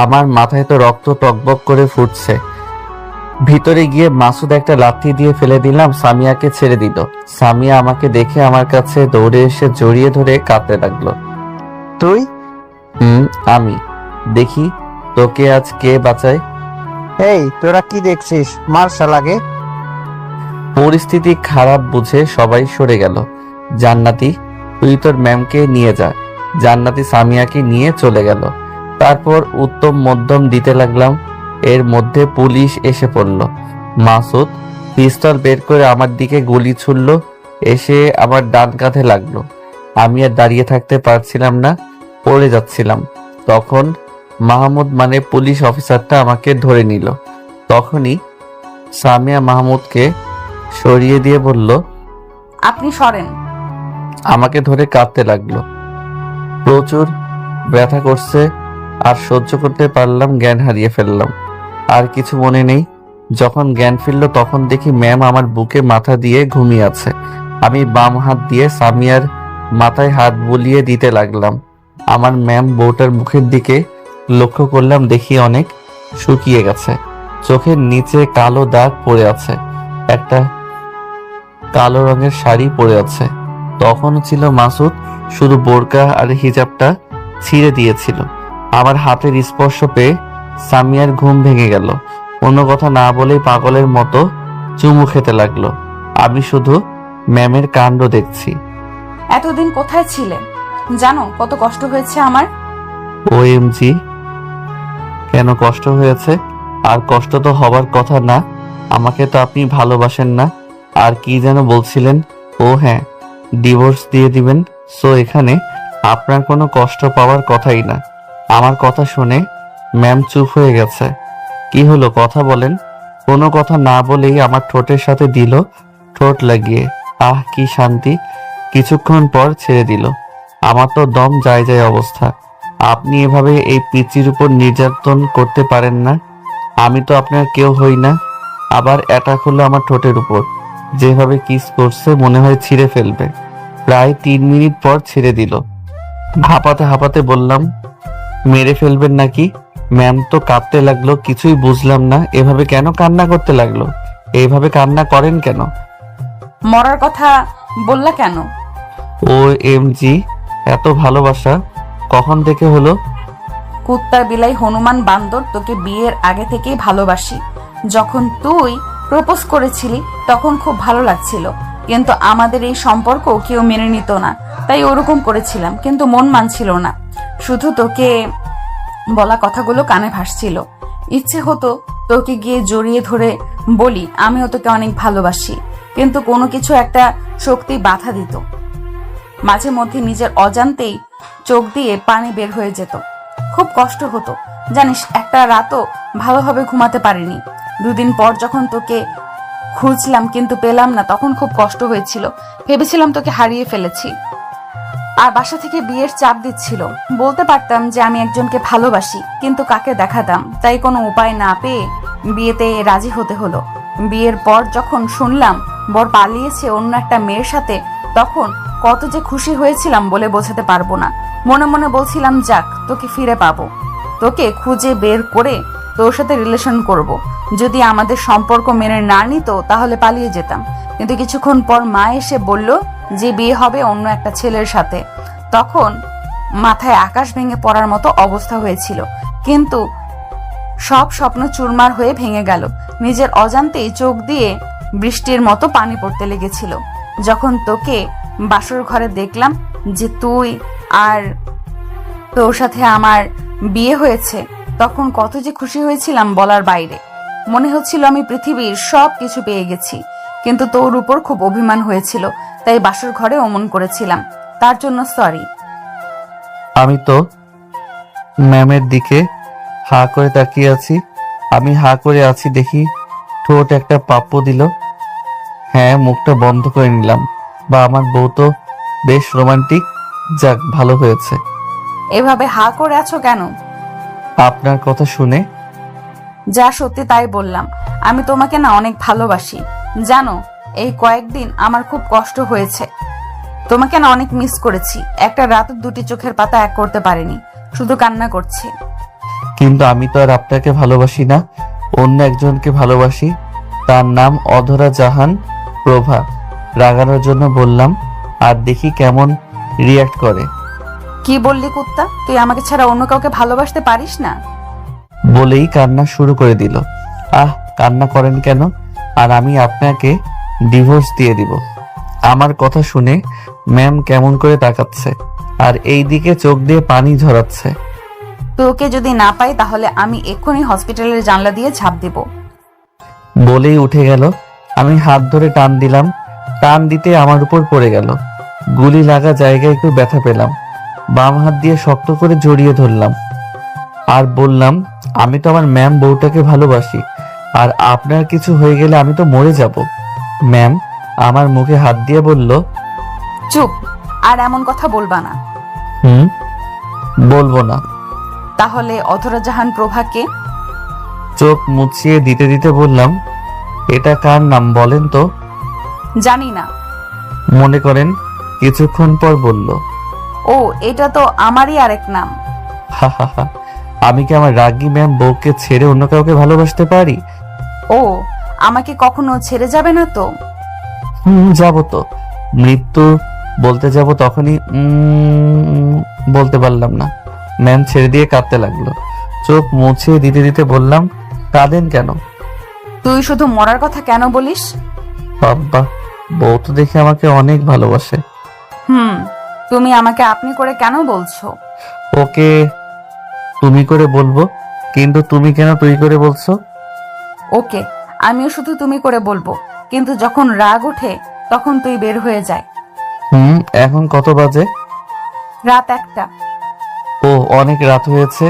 আমার মাথায় তো রক্ত টকবক করে ফুটছে। ভিতরে গিয়ে মাসুদ একটা লাথি দিয়ে ফেলে দিলাম, সামিয়াকে ছেড়ে দিল। সামিয়া আমাকে দেখে আমার কাছে দৌড়ে এসে জড়িয়ে ধরে কাঁদতে লাগলো। তুই? আমি। দেখি তোকে আজ কে বাঁচায়। এই তোরা কি দেখছিস? মার শালাকে। পরিস্থিতি খারাপ বুঝে সবাই সরে গেল। জান্নাতি, তুই তোর ম্যামকে নিয়ে যা। জান্নাতি সামিয়াকে নিয়ে চলে গেল। তারপর উত্তম মধ্যম দিতে লাগলাম। এর মধ্যে পুলিশ এসে পড়ল। মাসুদ পিস্তল বের করে আমার দিকে গুলি ছুড়ল, এসে আমার ডান কাঁধে লাগলো। আমি আর দাঁড়িয়ে থাকতে পারছিলাম না, পড়ে যাচ্ছিলাম। তখন মাহমুদ মানে পুলিশ অফিসারটা আমাকে ধরে নিল। তখনই সামিয়া মাহমুদকে সরিয়ে দিয়ে বলল, আপনি সরেন। আমাকে ধরে কাঁদতে লাগলো। প্রচুর ব্যথা করছে আর সহ্য করতে পারলাম, জ্ঞান হারিয়ে ফেললাম। আর কিছু মনে নেই। যখন জ্ঞান ফিরল তখন দেখি ম্যাম আমার বুকে মাথা দিয়ে ঘুমিয়ে আছে। আমি বাম হাত দিয়ে সামিয়ার মাথায় হাত বুলিয়ে দিতে লাগলাম। আমার ম্যাম বউটার মুখের দিকে লক্ষ্য করলাম, দেখি অনেক শুকিয়ে গেছে। চোখের নিচে কালো দাগ পড়ে আছে। একটা কালো রঙের শাড়ি পরে আছে। তখনও ছিল মাসুদ, শুধু বোরকা আর হিজাবটা ছিঁড়ে দিয়েছিল। আমার হাতের স্পর্শ পেয়ে সামিয়ার ঘুম ভেঙে গেল। কোনো কথা না বলেই পাগলের মতো চুমু খেতে লাগলো। আমি শুধু ম্যামের কাণ্ড দেখছি। এতদিন কোথায় ছিলে? জানো কত কষ্ট হয়েছে আমার? ওএমজি, কেন কষ্ট হয়েছে? আর কষ্ট তো হবার কথা না। আমাকে তো আপনি ভালোবাসেন না। আর কি যেন বলছিলেন? ও হ্যাঁ, ডিভোর্স দিয়ে দিবেন। সো এখানে আপনার কোনো কষ্ট পাওয়ার কথাই না। আমার কথা শুনে ম্যাম চুপ হয়ে গেছে। কি হলো, কথা বলেন। কোনো কথা না বলেই আমার ঠোঁটের সাথে দিল ঠোঁট লাগিয়ে। আহ, কি শান্তি। কিছুক্ষণ পর ছেড়ে দিল। আমার তো দম যায় যায় অবস্থা। আপনি এভাবে এই পিচির উপর নির্যাতন করতে পারেন না। আমি তো আপনার কেউ হই না। আবার অ্যাটাক হলো আমার ঠোঁটের উপর। যেভাবে কিস করছে মনে হয় ছিঁড়ে ফেলবে। প্রায় 3 মিনিট পর ছেড়ে দিল। হাঁপাতে হাঁপাতে বললাম, মেরে ফেলবেন নাকি? ম্যাম তো কাঁদতে লাগলো। কিছুই বুঝলাম না। এভাবে কেন কান্না করতে লাগলো? এইভাবে কান্না করেন কেন? মরার কথা বললা কেন? ওএমজি, এত ভালোবাসা কখন থেকে হলো? কুত্তা বিলাই হনুমান বান্দর, তোকে বিয়ের আগে থেকেই ভালোবাসি। যখন তুই প্রপোজ করেছিলি তখন খুব ভালো লাগছিল, কিন্তু আমাদের এই সম্পর্ক কেউ মেনে নিত না, তাই ওরকম করেছিলাম। কিন্তু মন মানছিল না। শুধু তোকে বলা কথাগুলো কানে ভাসছিল। ইচ্ছে হতো তোকে গিয়ে জড়িয়ে ধরে বলি আমিও তোকে অনেক ভালোবাসি, কিন্তু কোনো কিছু একটা শক্তি বাধা দিত। মাঝে মধ্যে নিজের অজান্তেই চোখ দিয়ে পানি বের হয়ে যেত। খুব কষ্ট হতো জানিস। একটা রাতও ভালোভাবে ঘুমাতে পারিনি। 2 দিন পর যখন তোকে খুঁজলাম কিন্তু পেলাম না, তখন খুব কষ্ট হয়েছিল। ভেবেছিলাম তোকে হারিয়ে ফেলেছি। আর বাসা থেকে বিয়ের চাপ দিচ্ছিল। বলতে পারতাম যে আমি একজনকে ভালোবাসি, কিন্তু কাকে দেখাতাম? তাই কোনো উপায় না পেয়ে বিয়েতে রাজি হতে হলো। বিয়ের পর যখন শুনলাম বর পালিয়েছে অন্য একটা মেয়ের সাথে, তখন কত যে খুশি হয়েছিলাম বলে বোঝাতে পারবো না। মনে মনে বলছিলাম, যাক তোকে ফিরে পাবো, তোকে খুঁজে বের করে তোর সাথে রিলেশন করব। যদি আমাদের সম্পর্ক মেনে না নিত তাহলে পালিয়ে যেতাম। কিন্তু কিছুক্ষণ পর মা এসে বলল যে বিয়ে হবে অন্য একটা ছেলের সাথে। তখন মাথায় আকাশ ভেঙে পড়ার মতো অবস্থা হয়েছিল, কিন্তু সব স্বপ্ন চুরমার হয়ে ভেঙে গেল। নিজের অজান্তেই চোখ দিয়ে বৃষ্টির মতো পানি পড়তে লেগেছিল। যখন তোকে বাসর ঘরে দেখলাম যে তুই আর তোর সাথে আমার বিয়ে হয়েছে, তখন কত যে খুশি হয়েছিলাম বলার বাইরে। মনে হচ্ছিল আমি পৃথিবীর সব কিছু পেয়ে গেছি। কিন্তু তোর উপর খুব অভিমান হয়েছিল, তাই বাসর ঘরে অমন করেছিলাম। তার জন্য সরি। আমি তো ম্যামের দিকে হা করে তাকিয়ে আছি। আমি হা করে আছি, দেখি ঠোঁট একটা পাপ্পু দিল। হ্যাঁ, মুখটা বন্ধ করে নিলাম। বা আমার বউ তো বেশ রোমান্টিক। যাক, ভালো হয়েছে। এভাবে হা করে আছো কেন? আপনার কথা শুনে। যা সত্যি তাই বললাম। আমি তোমাকে না অনেক ভালোবাসি। জানো, এই কয়েকদিন আমার খুব কষ্ট হয়েছে। তোমাকে না অনেক মিস করেছি। একটা রাত দুটি চোখের পাতা এক করতে পারিনি, শুধু কান্না করছি। কিন্তু আমি তো আর আপনাকে ভালোবাসি না, অন্য একজনকে ভালোবাসি। তার নাম অধরা জাহান প্রভা। রাগানোর জন্য বললাম, আর দেখি কেমন রিয়াক্ট করে। কি বললি কুত্তা? তুই আমাকে ছাড়া অন্য কাউকে ভালোবাসতে পারিস না? বলেই কান্না শুরু করে দিল। আহ, কান্না করেন কেন? আর আমি আপনাকে ডিভোর্স দিয়ে দিব। আমার কথা শুনে ম্যাম কেমন করে তাকাচ্ছে, আর এই দিকে চোখ দিয়ে পানি ঝরাচ্ছে। তোকে যদি না পাই তাহলে আমি এক্ষুনি হসপিটালের জানলা দিয়ে ঝাঁপ দিব। বলেই উঠে গেল। আমি হাত ধরে টান দিলাম। টান দিতে আমার উপর পড়ে গেল। গুলি লাগা জায়গায় একটু ব্যথা পেলাম। বাম হাত দিয়ে শক্ত করে জড়িয়ে ধরলাম আর বললাম, আমি তো আমার ম্যাম বউটাকে ভালোবাসি, আর আপনার কিছু হয়ে গেলে আমি তো মরে যাব। ম্যাম আমার মুখে হাত দিয়ে বলল, চুপ, আর এমন কথা বলবা না। বলবো না। তাহলে অধরা জাহান প্রভাকে? চোখ মুছিয়ে দিতে দিতে বললাম, এটা কার নাম বলেন তো? জানি না। মনে করেন কিছুক্ষণ পর বলল, ও, এটা তো আমারই আরেক নাম। হা হা হা। আমি কি আমার রাগী ম্যাম বউকে ছেড়ে অন্য কাউকে ভালোবাসতে পারি? ও, আমাকে কখনো ছেড়ে যাবে না তো? যাব তো। মৃত্যু বলতে যাব তখনই বলতে পারলাম না। ম্যাম ছেড়ে দিয়ে কাঁদতে লাগলো। চোখ মুছিয়ে দিতে দিতে বললাম, কাঁদেন কেন? তুই শুধু মরার কথা কেন বলিস? বাবা, বউ তো দেখে আমাকে অনেক ভালোবাসে। তুমি আমাকে আপনি করে কেন বলছো? ওকে তুমি করে বলবো, কিন্তু তুমি কেন তুই করে বলছো? ওকে, আমিও শুধু তুমি করে বলবো, কিন্তু যখন রাগ ওঠে তখন তুই বের হয়ে যায়। এখন কত বাজে? রাত 1টা। ও, অনেক রাত হয়েছে,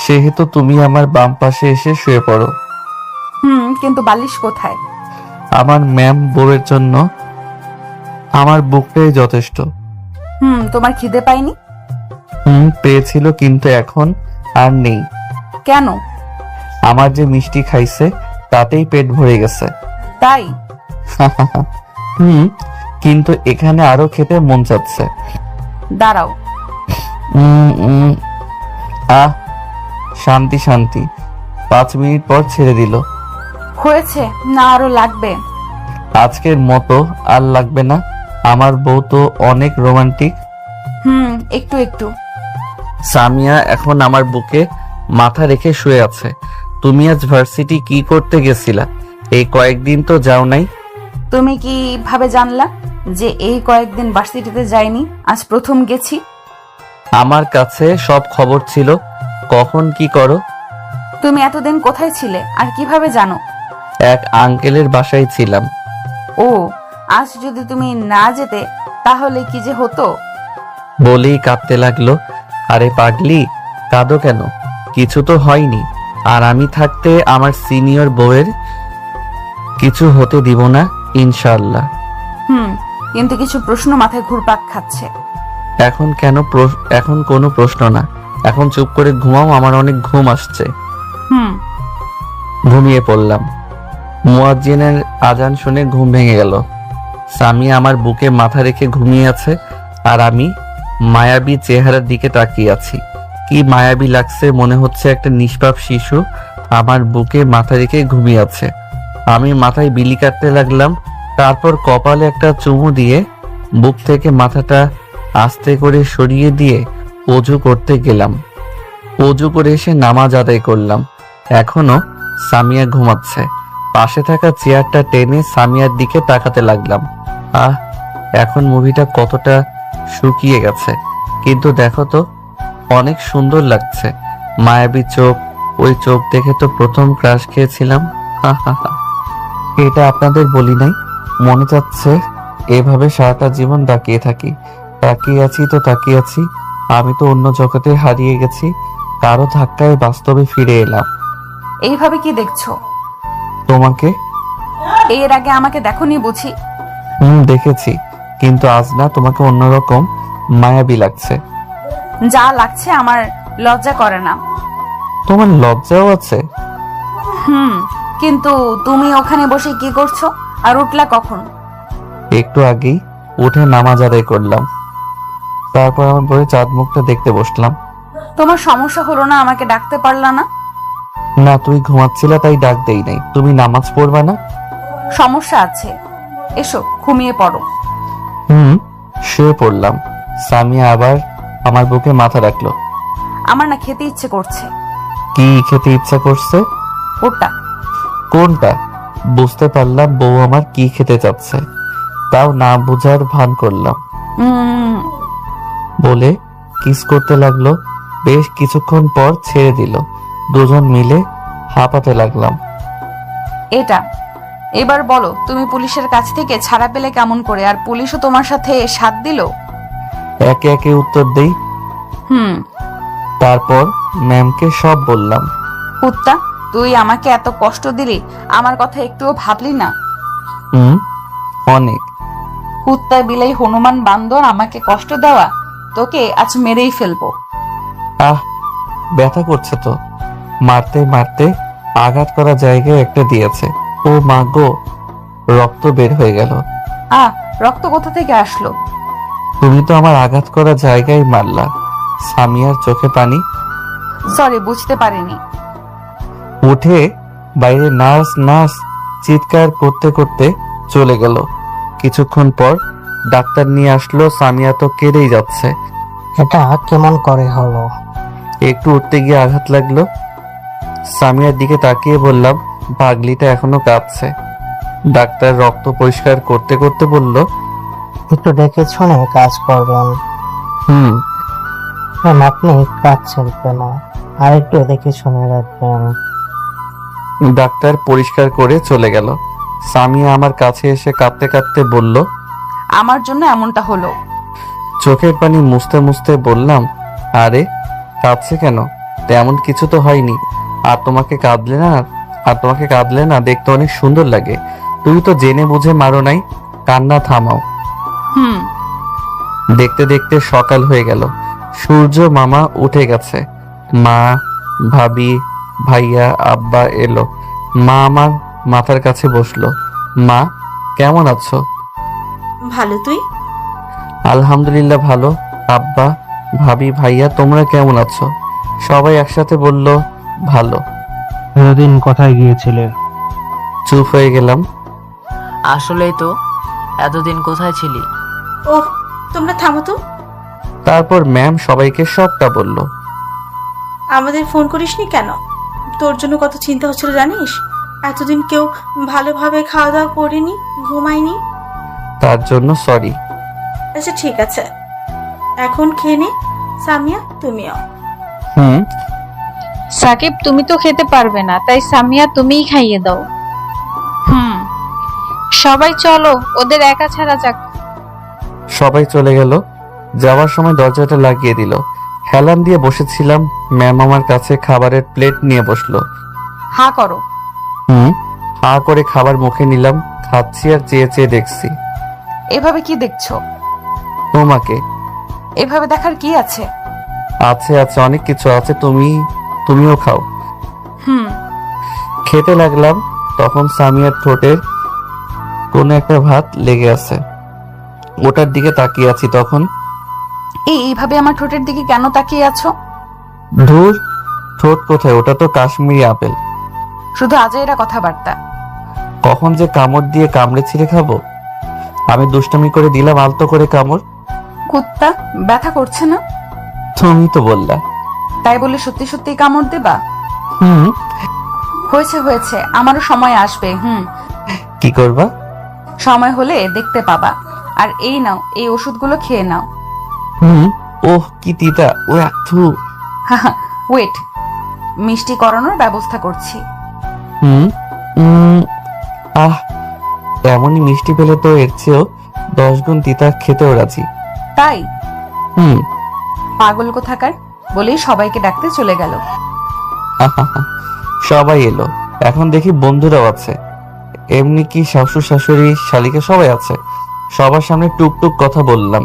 সেহেতু তুমি আমার বাম পাশে এসে শুয়ে পড়ো। কিন্তু বালিশ কোথায়? আমার ম্যাম বউয়ের জন্য আমার বুকটাই যথেষ্ট। তোমার খিদে পাইনি? পেয়েছিল, কিন্তু এখন আর নেই। কেন? আমার যে মিষ্টি খাইছে তাতেই পেট ভরে গেছে। তাই? কিন্তু এখানে আরো খেতে মন চাচ্ছে। দাঁড়াও। শান্তি শান্তি। 5 মিনিট পর ছেড়ে দিল। হয়েছে না, আরো লাগবে? আজকের মতো আর লাগবে না। আমার বউ তো অনেক রোমান্টিক। একটু একটু। সামিয়া এখন আমার বুকে মাথা রেখে শুয়ে আছে। তুমি আজ ভার্সিটি কি করতে গেছিলা? এই কয়েকদিন তো যাও নাই। তুমি কি ভাবে জানলা যে এই কয়েকদিন ভার্সিটিতে যাইনি? আজ প্রথম গেছি। আমার কাছে সব খবর ছিল। কখন কি করো? তুমি এতদিন কোথায় ছিলে আর কিভাবে জানো? এক আঙ্কেলের বাসায় ছিলাম। ও, আজ যদি তুমি না যেতে তাহলে কি যে হতো? বলেই কাঁদতে লাগলো। আরে পাগলি, কাঁদো কেন? কিছু তো হয়নি। আর আমি থাকতে আমার সিনিয়র বউয়ের কিছু হতে দিব না, ইনশাআল্লাহ। কিন্তু কিছু প্রশ্ন মাথায় ঘুরপাক খাচ্ছে। এখন কোনো প্রশ্ন না। এখন চুপ করে ঘুমাও, আমার অনেক ঘুম আসছে। ঘুমিয়ে পড়লাম। মুয়াজ্জিনের আজান শুনে ঘুম ভেঙে গেল। সামিয়া আমার বুকে মাথা রেখে ঘুমিয়ে আছে, আর আমি মায়াবী চেহারার দিকে তাকিয়ে আছি। কি মায়াবী লাগছে, মনে হচ্ছে একটা নিষ্পাপ শিশু আমার বুকে মাথা রেখে ঘুমিয়ে আছে। আমি মাথায় বিলি কাটতে লাগলাম, তারপর কপালে একটা চুমু দিয়ে বুক থেকে মাথাটা আস্তে করে সরিয়ে দিয়ে অজু করতে গেলাম। অজু করে এসে নামাজ আদায় করলাম। এখনো সামিয়া ঘুমাচ্ছে। পাশে থাকা চেয়ারটা টেনে সামিয়ার দিকে তাকাতে লাগলাম। এখন মুভিটা কতটা শুকিয়ে গেছে, কিন্তু দেখো তো অনেক সুন্দর লাগছে। মায়াবী চোখ, ওই চোখ দেখে তো প্রথম ক্রাশ খেয়েছিলাম। এটা আপনাদের বলি নাই। মনে যাচ্ছে এভাবে সারাটা জীবন তাকিয়ে থাকি। তাকিয়ে আছি তো তাকিয়ে আছি। আমি তো অন্য জগতে হারিয়ে গেছি, কারো ধাক্কায় বাস্তবে ফিরে এলাম। এইভাবে কি দেখছো? তোমাকে। এর আগে আমাকে দেখোনি বুঝি? দেখেছি, কিন্তু আজ না তোমাকে অন্যরকম মায়াবী লাগছে। যা লাগছে আমার লজ্জা করে না। তোমার লজ্জাও আছে? কিন্তু তুমি ওখানে বসে কি করছো আর উঠলা কখন? একটু আগেই উঠে নামাজ আদায় করলাম, তারপর আমার বই চাঁদ মুখটা দেখতে বসলাম। তোমার সমস্যা হলো না আমাকে ডাকতে পারলা না? না, তুই ঘুমাচ্ছিলা তাই ডাক দেই নাই। তুমি নামাজ পড়বা না? সমস্যা আছে, এসো ঘুমিয়ে পড়ো। শুয়ে পড়লাম। সামিয়া আবার আমার বুকে মাথা রাখলো। আমার না খেতে ইচ্ছে করছে। কি খেতে ইচ্ছা করছে? ওটা। কোনটা? বুঝতে পারলাম বউ আমার কি খেতে চাচ্ছে, তাও না বুঝার ভান করলাম। বলে কিস করতে লাগলো। বেশ কিছুক্ষণ পর ছেড়ে দিল। দুজন মিলে হাঁপাতে লাগলাম। এটা। এবার বলো, তুমি পুলিশের কাছ থেকে ছাড়া পেলে কেমন করে, আর পুলিশও তোমার সাথে সাথ দিল? একে একে উত্তর দেই। তারপর ম্যামকে সব বললাম। কুত্তা, তুই আমাকে এত কষ্ট দিলি, আমার কথা একটুও ভাবলি না? অনেক। কুত্তা বিলাই হনুমান বান্দর আমাকে কষ্ট দেওয়া, তোকে আজ মেরেই ফেলবো। ব্যথা করছে তো। মারতে মারতে আঘাত করা জায়গায় একটা দিয়েছে। ও মা গো, রক্ত বের হয়ে গেল। রক্ত কোথা থেকে আসলো? তুমি তো আমার আঘাত করা জায়গায় মারলা। সামিয়ার চোখে পানি। সরি, বুঝতে পারিনি। উঠে বাইরে নার্স নার্স চিৎকার করতে করতে চলে গেল। কিছুক্ষণ পর ডাক্তার নিয়ে আসলো। সামিয়া তো কেঁদেই যাচ্ছে। এটা কেমন করে হলো? একটু উঠতে গিয়ে আঘাত লাগলো। সামিয়ার দিকে তাকিয়ে বললাম, পাগলিটা এখনো কাঁপছে। ডাক্তার রক্ত পরিষ্কার করতে করতে বলল, একটু দেখে শুনে কাজ করবেন। আপনি কাঁদছেন কেন? আর একটু দেখে শুনে রাখবেন। ডাক্তার পরিষ্কার করে চলে গেল। সামিয়া আমার কাছে এসে কাঁদতে কাঁদতে বলল, আমার জন্য এমনটা হলো। চোখের পানি মুছতে মুছতে বললাম, আরে কাঁদছে কেন? তেমন কিছু তো হয়নি। আর তোমাকে কাঁদলে না দেখতে অনেক সুন্দর লাগে। তুমি তো জেনে বুঝে মারো নাই, কান্না থামাও। দেখতে দেখতে সকাল হয়ে গেল। সূর্য মামা উঠে গেছে। মা, ভাবি, ভাইয়া, আব্বা এলো। মা আমার মাথার কাছে বসলো। মা, কেমন আছো? ভালো, তুই? আলহামদুলিল্লাহ ভালো। আব্বা, ভাবি, ভাইয়া তোমরা কেমন আছো? সবাই একসাথে বলল, ভালো। এতদিন কোথায় গিয়েছিলে? চুপ হয়ে গেলাম। আসলেই তো, এতদিন কোথায় ছিলি? ওহ, তোমরা থামো তো। তারপর ম্যাম সবাইকে সবটা বলল। আমাদের ফোন করিসনি কেন? তোর জন্য কত চিন্তা হচ্ছিল জানিস? এতদিন কেউ ভালোভাবে খাওয়া দাওয়া করেনি, ঘুমায়নি। তার জন্য সরি। আচ্ছা ঠিক আছে, এখন খেয়ে নে। সামিয়া, তুমিও। সাকিব, তুমি তো খেতে পারবে না, তাই সামিয়া তুমিই খাইয়ে দাও। সবাই চলো, ওদের একা ছাড়া যাক। সবাই চলে গেল। যাওয়ার সময় দরজাটা লাগিয়ে দিল। হেলান দিয়ে বসেছিলাম। ম্যাম আমার কাছে খাবারের প্লেট নিয়ে বসলো। হা করো। হা করে খাবার মুখে নিলাম। খাচ্ছি আর চেয়ে চেয়ে দেখছি। এভাবে কি দেখছো? তোমাকে। এভাবে দেখার কি আছে? আছে আছে, অনেক কিছু আছে। তুমিও খাও। খেতে লাগলাম। তখন সামিয়ার ঠোঁটের কোন একটা ভাত লেগে আছে। ওটার দিকে তাকিয়ে আছি। তখন এইভাবে আমার ঠোঁটের দিকে কেন তাকিয়ে আছো? ধুর, ঠোঁট কোথায়? ওটা তো কাশ্মীরি আপেল। শুধু আজাইরা কথাবার্তা। কখন যে কামড় দিয়ে কামড়ে ছিঁড়ে খাবো। আমি দুষ্টামি করে দিলাম আলতো করে কামড়। কুত্তা, ব্যথা করছে না? তুমি তো বললা। তাই বলে সত্যি সত্যি কামড় দেবা? হয়েছে হয়েছে, আমারও সময় আসবে। কি করবা? সময় হলে দেখতে পাবা। আর এই নাও, এই ওষুধগুলো খেয়ে নাও। ওহ কি তিতা। ও একটু ওয়েট, মিষ্টি করানোর ব্যবস্থা করছি। এমনই মিষ্টি পেলে তো এর চেয়েও 10 গুণ তিতা খেতেও রাজি। তাই? পাগল কোথাকার, বলেই সবাইকে ডাকতে চলে গেল। সবাই এলো। এখন দেখি বন্ধুরাও আছে। এমনি কি শাশুড় শাশুড়ি শালিকা সবাই আছে। সবার সামনে টুকটুক কথা বললাম।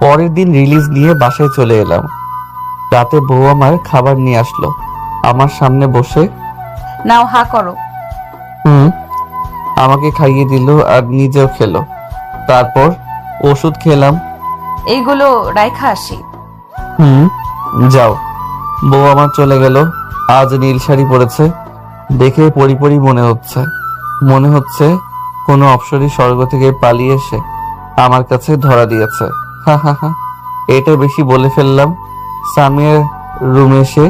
পরের দিন রিলিজ নিয়ে বাসায় চলে এলাম। রাতে বউ আমার খাবার নিয়ে আসলো, আমার সামনে বসে নাও হা করো। আমাকে খাইয়ে দিল আর নিজেও খেলো। তারপর ওষুধ খেলাম। এইগুলো রাইখা আসি। যাও। বউ আমার চলে গেল। আজ নীল শাড়ি পরেছে, দেখে পরি মনে হচ্ছে। মনে হচ্ছে কোনো অপ্সরী স্বর্গ থেকে পালিয়ে এসে আমার কাছে ধরা দিয়েছে। হা হা হা, এটা বেশি বলে ফেললাম। সামিয়ার রুমে এসে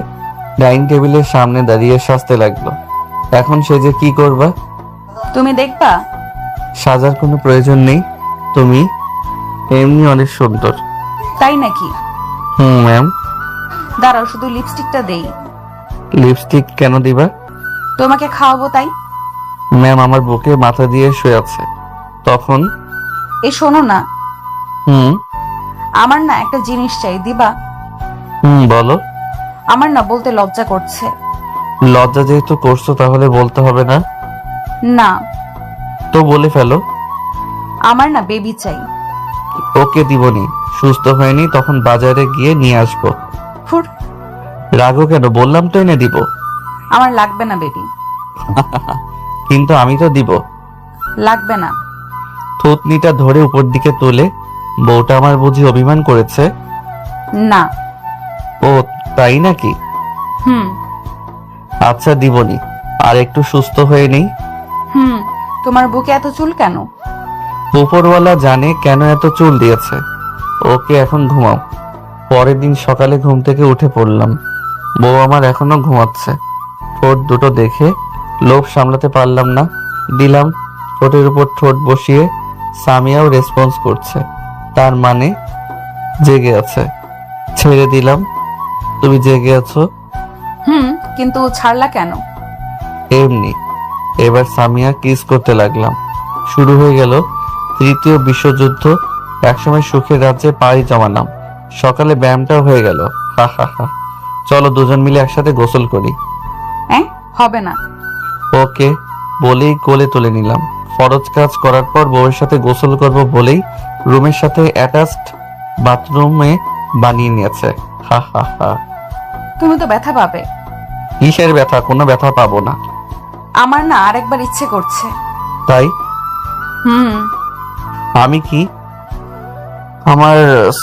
ডাইনিং টেবিলের সামনে দাঁড়িয়ে সাজতে লাগলো। এখন সে যে কি করবা? তুমি দেখবা। সাজার কোনো প্রয়োজন নেই, তুমি এমনি অনেক সুন্দর। তাই নাকি? ম্যাম। দাঁড়াও, শুধু লিপস্টিকটা দেই। লিপস্টিক কেন দিবা? তোমাকে খাওয়াবো তাই। ম্যাম আমার বুকে মাথা দিয়ে শুয়ে আছে। তখন এই শোনো না, হুম আমার না একটা জিনিস চাই, দিবা? বলো। আমার না বলতে লজ্জা করছে। লজ্জা যেহেতু করছো তাহলে বলতে হবে না? না, তো বলে ফেলো। আমার না বেবি চাই। ওকে দিবনি, সুস্থ হয়নি তখন বাজারে গিয়ে নিয়ে আসবো। ফুর। রাগো কেন? বললাম তো এনে দিব। আমার লাগবে না বেবি। কিন্তু আমি তো দিব। লাগবে না। থুতনিটা ধরে উপর দিকে তোলে। বউটা আমার বুঝি অভিমান করেছে? না। ও তাই নাকি? হুম আচ্ছা দিবনি, আর একটু সুস্থ হয়ে নেই। হুম তোমার বুকে এত চুল কেন? উপরওয়ালা জানে কেন এত চুল দিয়েছে। ওকে এখন ঘুমাও। পরের দিন সকালে ঘুম থেকে উঠে পড়লাম। বউ আমার এখনো ঘুমাচ্ছে। ঠোঁট দুটো দেখে লোভ সামলাতে পারলাম না, দিলাম। ঠোঁটের উপর ঠোঁট বসিয়ে সামিয়াও রেসপন্স করছে, তার মানে জেগে আছে। ছেড়ে দিলাম। তুমি জেগে আছো? কিন্তু ছাড়লা কেন? এমনি। এবার সামিয়া কিস করতে লাগলাম। শুরু হয়ে গেল তৃতীয় বিশ্বযুদ্ধ। একসময় সুখের রাজ্যে পাড়ি জমালাম। সকালে ব্যায়ামটাও হয়ে গেল। হা হা হা। চলো দুজন মিলে একসাথে গোসল করি। হবে না। ওকে বলেই কোলে তুলে নিলাম। ফরজ কাজ করার পর বউয়ের সাথে গোসল করব বলেই রুমের সাথে অ্যাটাচড বাথরুমে বানিয়ে নিয়েছে। হা হা হা। তুমি তো ব্যথা পাবে। কিসের ব্যথা? কোনো ব্যথা পাবো না। আমার না আরেকবার ইচ্ছে করছে। তাই? হুম আমি কি আমার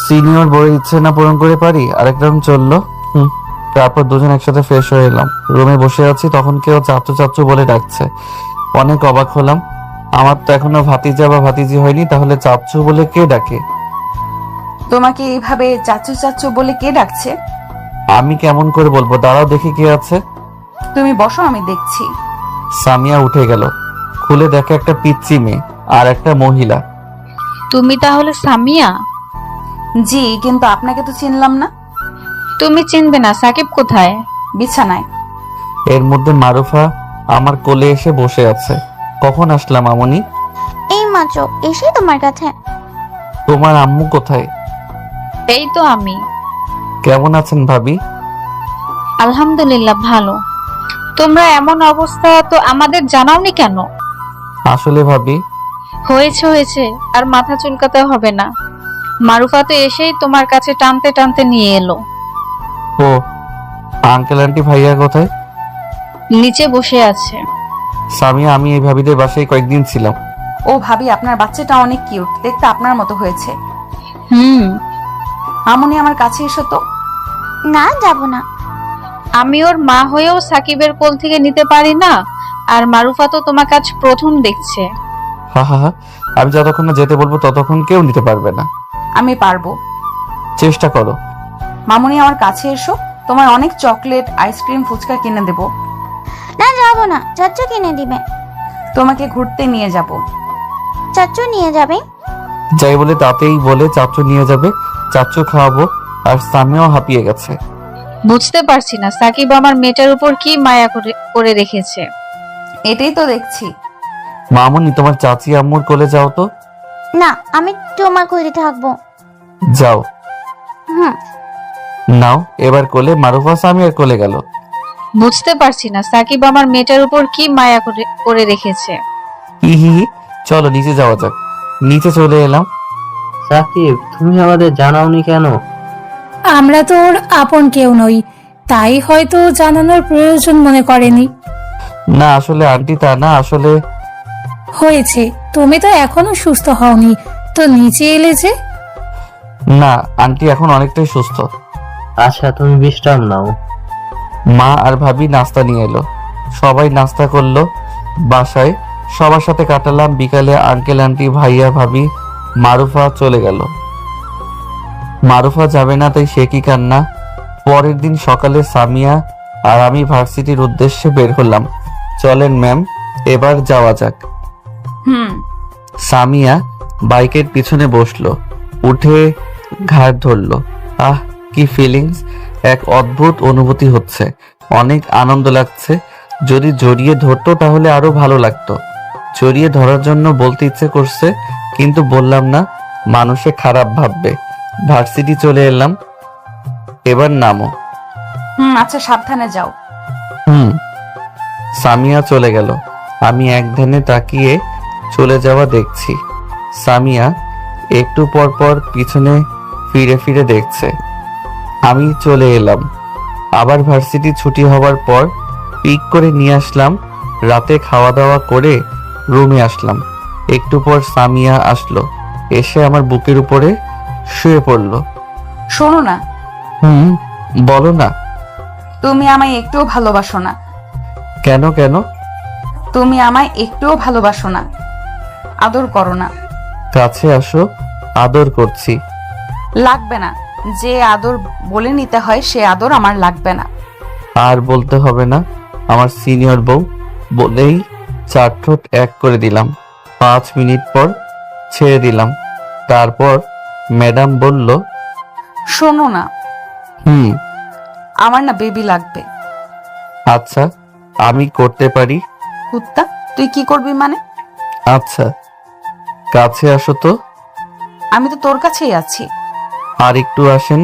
সিনিয়র বউয়ের ইচ্ছে না পূরণ করে পারি? আরেক রাউন্ড চললো। তারপর দুজন একসাথে ফ্রেশ হয়ে এলাম। রুমে বসে আছি, তখন কেউ চাচ্চু চাচ্চু বলে ডাকছে। অনেক অবাক হলাম। আমার তো এখনো ভাতিজা বা ভাতিজি হয়নি, তাহলে চাচ্চু বলে কে ডাকে? তোমাকে এইভাবে চাচু চাচু বলে কে ডাকছে? আমি কেমন করে বলবো? দাঁড়াও দেখি কে আছে। তুমি বসো, আমি দেখছি। সামিয়া উঠে গেল। খুলে দেখে একটা পিচ্চি মেয়ে আর একটা মহিলা। তুমি তাহলে সামিয়া? জি, কিন্তু আপনাকে তো চিনলাম না। তুমি চিনবে না? সাকিব কোথায়? বিছানায়। এর মধ্যে মারুফা আমার কোলে এসে বসে আছে। কখন আসলাম আমনি? এই মাত্র এসে তোমার কাছে। তোমার আম্মু কোথায়? এই তো আমি। কেমন আছেন ভাবি? আলহামদুলিল্লাহ ভালো। তোমরা এমন অবস্থা তো আমাদের জানাওনি কেন? আসলে ভাবি হয়েছে আর মাথা চুলকাতে হবে না। মারুফা তো এসেই তোমার কাছে টানতে টানতে নিয়ে এলো। ও আঙ্কেল আন্টি ভাইয়া কোথায়? নিচে বসে আছে। সামিয়া আমি এই ভাবিদের বাসায় কয়েকদিন ছিলাম। ও ভাবি, আপনার বাচ্চাটা অনেক কিউট, দেখতে আপনার মতো হয়েছে। আমনি আমার কাছে এসো তো। না, যাব না। আমি ওর মা হয়েও সাকিবের কোল থেকে নিতে পারি না, আর মারুফা তো তোমার কাছ প্রথম দেখছে। হা হা হা। আমি যতক্ষণ না যেতে বলবো ততক্ষণ কেউ নিতে পারবে না। আমি পারবো। চেষ্টা করো। মামুনি আমার কাছে এসো, তোমার অনেক চকলেট, আইসক্রিম, ফুচকা কিনে দেব। না, যাব না। চাচু কিনে দিবে। তোমাকে ঘুরতে নিয়ে যাব। চাচু নিয়ে যাবে? যাই বলে তাতেই বলে চাচু নিয়ে যাবে, চাচু খাওয়াবো। আর সামিয়াও হাঁপিয়ে গেছে। বুঝতে পারছি না সাকিব আমার মেয়েটার উপর কি মায়া করে রেখেছে। এটাই তো দেখছি। মামুনি তোমার চাচি আম্মুর কোলে যাও তো। না, আমি তোমার কোলে থাকবো। যাও। হুম। নাও এবার কোলে। মারুফা সামিয়ার কোলে গেল। বুঝতে পারছি না সাকিব আমার মেয়েটার উপর কি মায়া করে করে রেখেছে। হি চলো নিচে যাওয়া যাক। নিচে চলে এলাম। সাকিব, তুমি আমাদের জানাওনি কেন? আমরা তো ওর আপন কেউ নই, তাই হয়তো জানানোর প্রয়োজন মনে করেনি। না আসলে আন্টি তা না, আসলে হয়েছে, তুমি তো এখনো সুস্থ হওনি, তো নিচে এলে যে। না আন্টি এখন অনেকটাই সুস্থ। আচ্ছা, তুমি বিশ্রাম নাও। মা আর ভাবি নাস্তা নিয়ে এলো, সবাই নাস্তা করলো। বাসায় সবার সাথে কাটালাম বিকালে। আঙ্কেল আন্টি ভাইয়া ভাবি মারুফা চলে গেল। মারুফা যাবে না তাই সে কি কান্না। পরের দিন সকালে সামিয়া আর আমি ভার্সিটির উদ্দেশ্যে বের হলাম। চলেন ম্যাম, এবার যাওয়া যাক। সামিয়া বাইকের পিছনে বসলো, উঠে ঘাট ধরলো। আহ কি ফিলিংস, এক অদ্ভুত অনুভূতি হচ্ছে, অনেক আনন্দ লাগছে। যদি জড়িয়ে ধরতো তাহলে আরো ভালো লাগতো। জড়িয়ে ধরার জন্য বলতে ইচ্ছে করছে, কিন্তু বললাম না, মানুষে খারাপ ভাববে। ভার্সিটি চলে এলাম। এবার নামো। আচ্ছা সাবধানে যাও। সামিয়া চলে গেল। আমি এক ধ্যানে তাকিয়ে চলে যাওয়া দেখছি। সামিয়া একটু পর পর পিছনে ফিরে ফিরে দেখছে। আমি চলে এলাম। আবার ভার্সিটি ছুটি হওয়ার পর পিক করে নিয়ে আসলাম। রাতে খাওয়া দাওয়া করে রুমে আসলাম। একটু পর সামিয়া আসলো, এসে আমার বুকের উপরে শুয়ে পড়লো। শোনো না, বলো না। তুমি আমায় একটুও ভালোবাসো না। কেন কেন? তুমি আমায় একটুও ভালোবাসো না, আদর করো না। কাছে আসো, আদর করছি। লাগবে না, যে আদর বলে নিতে হয় সে আদর আমার লাগবে না। আর বলতে হবে না, আমার সিনিয়র বউ বলেই চার ঠোঁট এক করে দিলাম। 5 মিনিট পর ছেড়ে দিলাম। তারপর ম্যাডাম বলল, শোনো না, হুম আমার না বেবি লাগবে। আচ্ছা আমি করতে পারি। কুত্তা, তুই কি করবি মানে? আচ্ছা কাছে আসো তো। আমি তো তোর কাছেই আছি। আর একটু আসেন,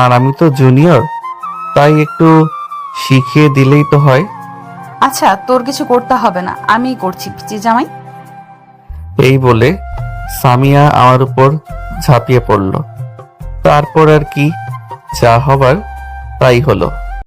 আর আমি তো জুনিয়র, তাই একটু শিখিয়ে দিলেই তো হয়। আচ্ছা তোর কিছু করতে হবে না, আমিই করছি পিচি জামাই। এই বলে সামিয়া আমার উপর ঝাঁপিয়ে পড়ল। তারপর আর কি, যা হবার তাই হলো।